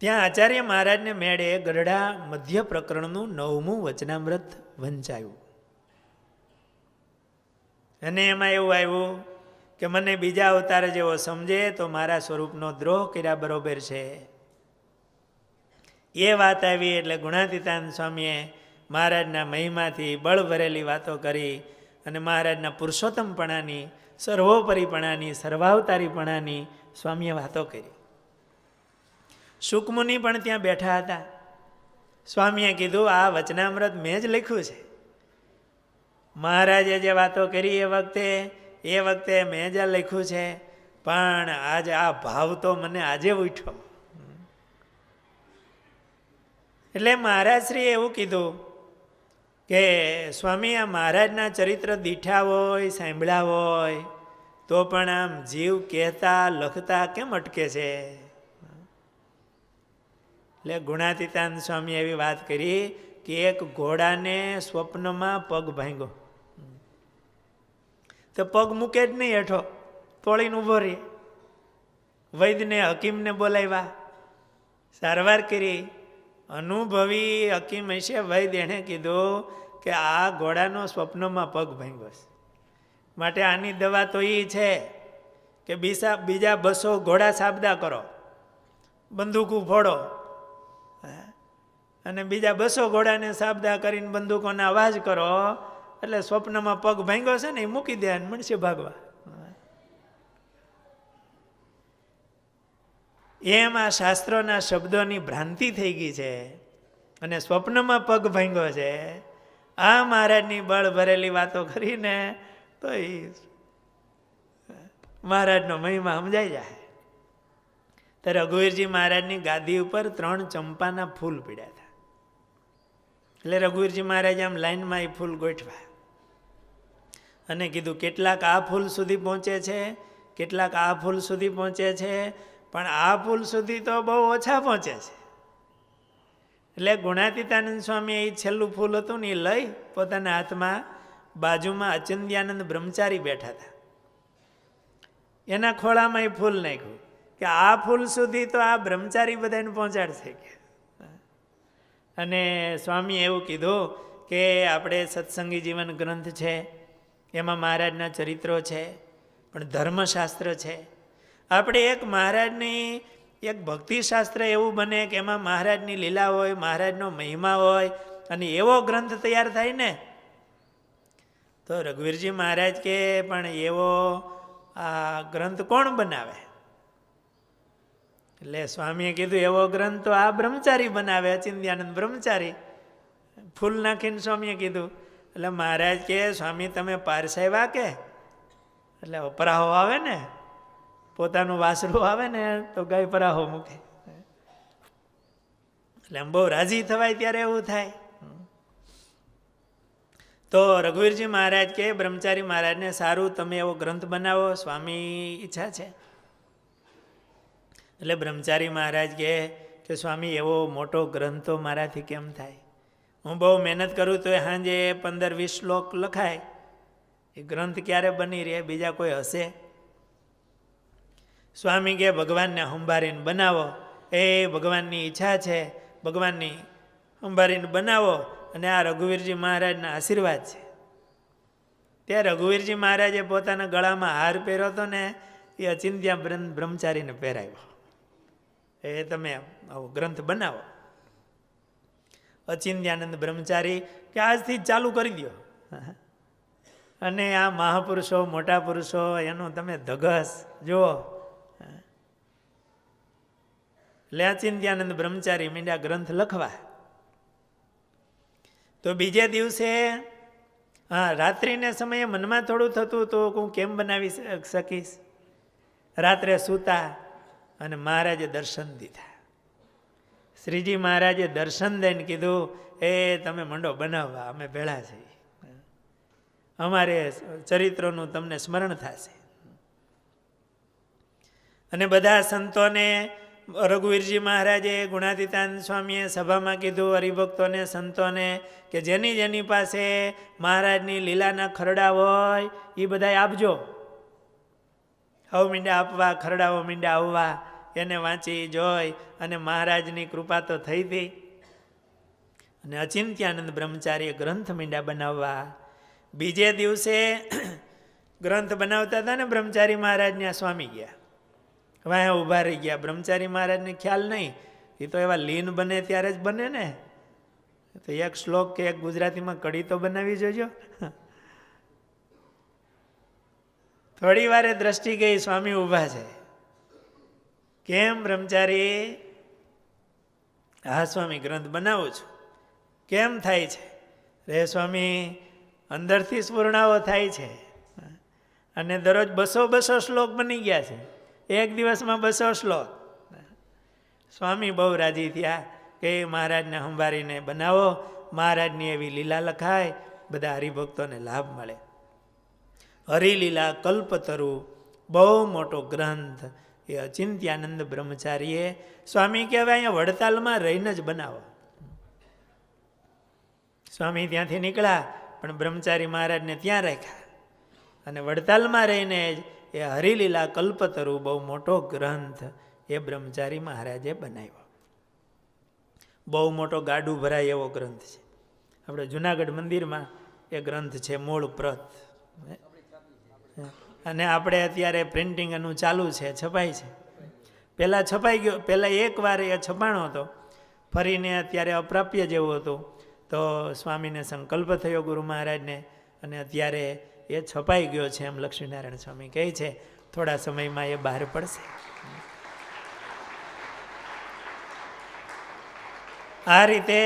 ત્યાં આચાર્ય મહારાજને મેળે ગરડા મધ્ય પ્રકરણનું 9મું વચનામૃત વંચાયું. અને એમાં એવું આવ્યું કે મને બીજા અવતાર જેવો સમજે તો મારા સ્વરૂપનો દ્રોહ કર્યા બરોબર છે. એ વાત આવી એટલે ગુણાતીતાનંદ સ્વામીએ મહારાજના મહિમાથી બળ ભરેલી વાતો કરી અને મહારાજના પુરુષોત્તમપણાની, સર્વોપરીપણાની, સર્વાવતારીપણાની સ્વામીએ વાતો કરી. શુકમુનિ પણ ત્યાં બેઠા હતા. સ્વામીએ કીધું, આ વચનામૃત મેં જ લખ્યું છે. મહારાજે જે વાતો કરી એ વખતે મેં જ લખ્યું છે, પણ આજે આ ભાવ તો મને આજે ઉઠ્યો. એટલે મહારાજશ્રીએ એવું કીધું કે સ્વામી, આ મહારાજના ચરિત્ર દીઠા હોય, સાંભળ્યા હોય, તો પણ આમ જીવ કહેતા લખતા કેમ અટકે છે? એટલે ગુણાતીતાનંદ સ્વામી એવી વાત કરી કે એક ઘોડાને સ્વપ્નમાં પગ ભાંગ્યો, તો પગ મૂકે જ નહીં હેઠો, તોળીને ઊભો રહે. વૈદ્યને, હકીમને બોલાવ્યા, સારવાર કરી. અનુભવી હકીમ હશે વૈદ્ય, એણે કીધું કે આ ઘોડાનો સ્વપ્નમાં પગ ભાંગ્યો છે, માટે આની દવા તો એ છે કે બીજા 200 ઘોડા સાબદા કરો, બંદૂકો ફોડો, અને બીજા 200 ઘોડાને સાબદા કરીને બંદૂકોના અવાજ કરો, એટલે સ્વપ્નમાં પગ ભાંગ્યો છે ને એ મૂકી દે અને મળશે ભાગવા. એમ આ શાસ્ત્રોના શબ્દોની ભ્રાંતિ થઈ ગઈ છે અને સ્વપ્નમાં પગ ભાંગ્યો છે. આ મહારાજની બળ ભરેલી વાતો કરીને તો એ મહારાજનો મહિમા સમજાઈ જાય. તો રઘુવીરજી મહારાજની ગાદી ઉપર 3 ચંપાના ફૂલ પીડ્યા હતા. એટલે રઘુવીરજી મહારાજ આમ લાઈનમાં એ ફૂલ ગોઠવા અને કીધું, કેટલાક આ ફૂલ સુધી પહોંચે છે, કેટલાક આ ફૂલ સુધી પહોંચે છે, પણ આ ફૂલ સુધી તો બહુ ઓછા પહોંચે છે. એટલે ગુણાતીતાનંદ સ્વામી એ છેલ્લું ફૂલ હતું ને એ લઈ પોતાના હાથમાં, બાજુમાં અચિંત્યાનંદ બ્રહ્મચારી બેઠા હતા, એના ખોળામાં એ ફૂલ નાખ્યું કે આ ફૂલ સુધી તો આ બ્રહ્મચારી બધાને પહોંચાડશે. અને સ્વામી એવું કીધું કે આપણે સત્સંગી જીવન ગ્રંથ છે, એમાં મહારાજના ચરિત્રો છે, પણ ધર્મશાસ્ત્ર છે. આપણે એક મહારાજની એક ભક્તિશાસ્ત્ર એવું બને કે એમાં મહારાજની લીલા હોય, મહારાજનો મહિમા હોય, અને એવો ગ્રંથ તૈયાર થાય ને. તો રઘુવીરજી મહારાજ કે પણ એવો આ ગ્રંથ કોણ બનાવે? એટલે સ્વામીએ કીધું, એવો ગ્રંથ તો આ બ્રહ્મચારી બનાવે, અચિંત્યાનંદ બ્રહ્મચારી. ફૂલ નાખીને સ્વામીએ કીધું. એટલે મહારાજ કે, સ્વામી તમે પારસાવ્યા કે? એટલે પરાહો આવે ને, પોતાનું વાસરું આવે ને તો ગાય પરાહો મૂકે. એટલે આમ બહુ રાજી થવાય ત્યારે એવું થાય. તો રઘુવીરજી મહારાજ કે બ્રહ્મચારી મહારાજને, સારું તમે એવો ગ્રંથ બનાવો, સ્વામી ઈચ્છા છે. એટલે બ્રહ્મચારી મહારાજ કે સ્વામી એવો મોટો ગ્રંથ તો મારાથી કેમ થાય? હું બહુ મહેનત કરું તો સાંજે 15-20 શ્લોક લખાય, એ ગ્રંથ ક્યારે બની રહે? બીજા કોઈ હશે? સ્વામી કે ભગવાનને સંભાળીને બનાવો, એ ભગવાનની ઈચ્છા છે, ભગવાનની સંભાળીને બનાવો. અને આ રઘુવીરજી મહારાજના આશીર્વાદ છે. ત્યાં રઘુવીરજી મહારાજે પોતાના ગળામાં હાર પહેર્યો હતો ને, એ અચિંત્યા બ્રહ્મચારીને પહેરાવ્યો. એ તમે આવો ગ્રંથ બનાવો. અચિંત્યાનંદ બ્રહ્મચારી કે આજથી જ ચાલુ કરી દો. અને આ મહાપુરુષો, મોટા પુરુષો, એનો તમે ધગસ જુઓ. એટલે અચિંત્યાનંદ બ્રહ્મચારી મીંડા ગ્રંથ લખવા. તો બીજે દિવસે રાત્રિને સમયે મનમાં થોડું થતું તો હું કેમ બનાવી શકીશ. રાત્રે સૂતા અને મહારાજે દર્શન દીધા. શ્રીજી મહારાજે દર્શન દઈને કીધું, એ તમે મંડો બનાવવા, અમે ભેળા છીએ, અમારે ચરિત્રોનું તમને સ્મરણ થશે. અને બધા સંતોને રઘુવીરજી મહારાજે, ગુણાતીતાનંદ સ્વામીએ સભામાં કીધું, હરિભક્તોને, સંતોને, કે જેની જેની પાસે મહારાજની લીલાના ખરડા હોય એ બધા આપજો. હવ મીંડા આપવા, ખરડાઓ મીંડા આવવા. એને વાંચી જોઈ અને મહારાજની કૃપા તો થઈ હતી. અને અચિંત્યાનંદ બ્રહ્મચારીએ ગ્રંથ મીંડા બનાવવા. બીજે દિવસે ગ્રંથ બનાવતા હતા ને, બ્રહ્મચારી મહારાજને સ્વામી ગયા, વાયા ઊભા રહી ગયા. બ્રહ્મચારી મહારાજને ખ્યાલ નહીં, એ તો એવા લીન બને ત્યારે જ બને ને. તો એક શ્લોક કે એક ગુજરાતીમાં કડી તો બનાવી જોજો. થોડી વારે દ્રષ્ટિ ગઈ, સ્વામી ઊભા છે. કેમ બ્રહ્મચારી? હા સ્વામી, ગ્રંથ બનાવું છું. કેમ થાય છે? રે સ્વામી, અંદરથી સ્ફૂર્ણાઓ થાય છે. અને દરરોજ 200 શ્લોક બની ગયા છે, એક દિવસમાં 200 શ્લોક. સ્વામી બહુ રાજી થયા કે મહારાજને સંભાળીને બનાવો, મહારાજની એવી લીલા લખાય, બધા હરિભક્તોને લાભ મળે. હરિલીલા કલ્પતરુ બહુ મોટો ગ્રંથ એ અચિંત્યાનંદ બ્રહ્મચારીએ, સ્વામી કહેવાય અહીંયા વડતાલમાં રહીને જ બનાવો. સ્વામી ત્યાંથી નીકળ્યા પણ બ્રહ્મચારી મહારાજને ત્યાં રાખ્યા અને વડતાલમાં રહીને જ એ હરિલીલા કલ્પતરુ બહુ મોટો ગ્રંથ એ બ્રહ્મચારી મહારાજે બનાવ્યો. બહુ મોટો ગાડું ભરાય એવો ગ્રંથ છે. આપણે જુનાગઢ મંદિરમાં એ ગ્રંથ છે, મૂળ પ્રત. અને આપણે અત્યારે પ્રિન્ટિંગ એનું ચાલુ છે, છપાય છે. પહેલાં છપાઈ ગયો, પહેલાં એકવાર એ છપાણો હતો, ફરીને અત્યારે અપ્રાપ્ય જેવું હતું. તો સ્વામીને સંકલ્પ થયો ગુરુ મહારાજને, અને અત્યારે એ છપાઈ ગયો છે એમ લક્ષ્મીનારાયણ સ્વામી કહે છે. થોડા સમયમાં એ બહાર પડશે. આ રીતે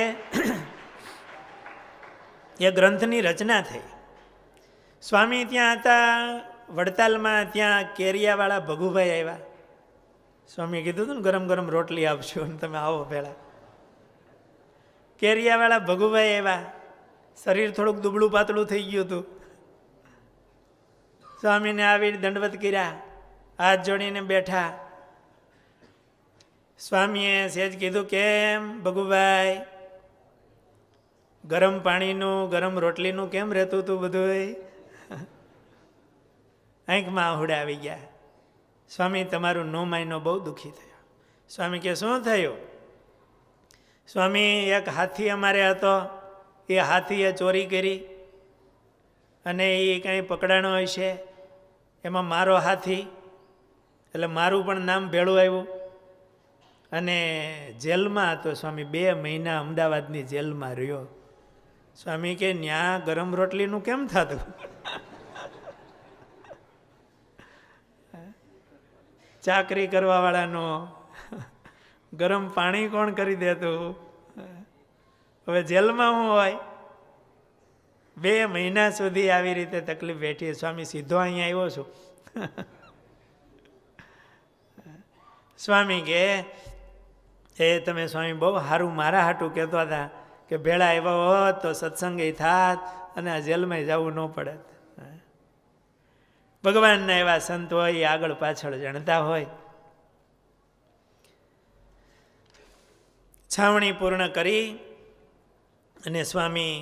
એ ગ્રંથની રચના થઈ. સ્વામી ત્યાં હતા વડતાલમાં, ત્યાં કેરિયાવાળા ભગુભાઈ આવ્યા. સ્વામીએ કીધું હતું ને ગરમ ગરમ રોટલી આપશું અને તમે આવો પહેલાં. કેરિયાવાળા ભગુભાઈ આવ્યા. શરીર થોડુંક દુબળું પાતળું થઈ ગયું હતું. સ્વામીને આવી દંડવત કર્યા, હાથ જોડીને બેઠા. સ્વામીએ સહેજ કીધું, કેમ ભગુભાઈ, ગરમ પાણીનું ગરમ રોટલીનું કેમ રહેતું હતું બધું? આંખમાં આહુડા આવી ગયા. સ્વામી, તમારું નો માયનો બહુ દુઃખી થયો. સ્વામી કે શું થયું? સ્વામી, એક હાથી અમારે હતો, એ હાથીએ ચોરી કરી અને એ કંઈ પકડાણો હશે, એમાં મારો હાથી, એટલે મારું પણ નામ ભેળું આવ્યું અને જેલમાં હતો. સ્વામી 2 મહિના અમદાવાદની જેલમાં રહ્યો. સ્વામી કે ન્યા ગરમ રોટલીનું કેમ થતું? ચાકરી કરવાવાળાનો ગરમ પાણી કોણ કરી દેતું? હવે જેલમાં હું હોય, 2 મહિના સુધી આવી રીતે તકલીફ બેઠી. સ્વામી સીધો અહીંયા આવ્યો છું. સ્વામી કે એ તમે સ્વામી બહુ સારું મારા હાટું કહેતા હતા કે ભેળા આવ્યા હોત તો સત્સંગ થાત અને આ જેલમાં જવું ન પડત. ભગવાનના એવા સંત હોય, એ આગળ પાછળ જાણતા હોય. છાવણી પૂર્ણ કરી અને સ્વામી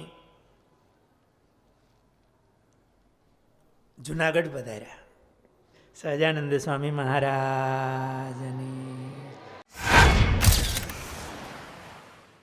જુનાગઢ પધાર્યા. સહજાનંદ સ્વામી મહારાજની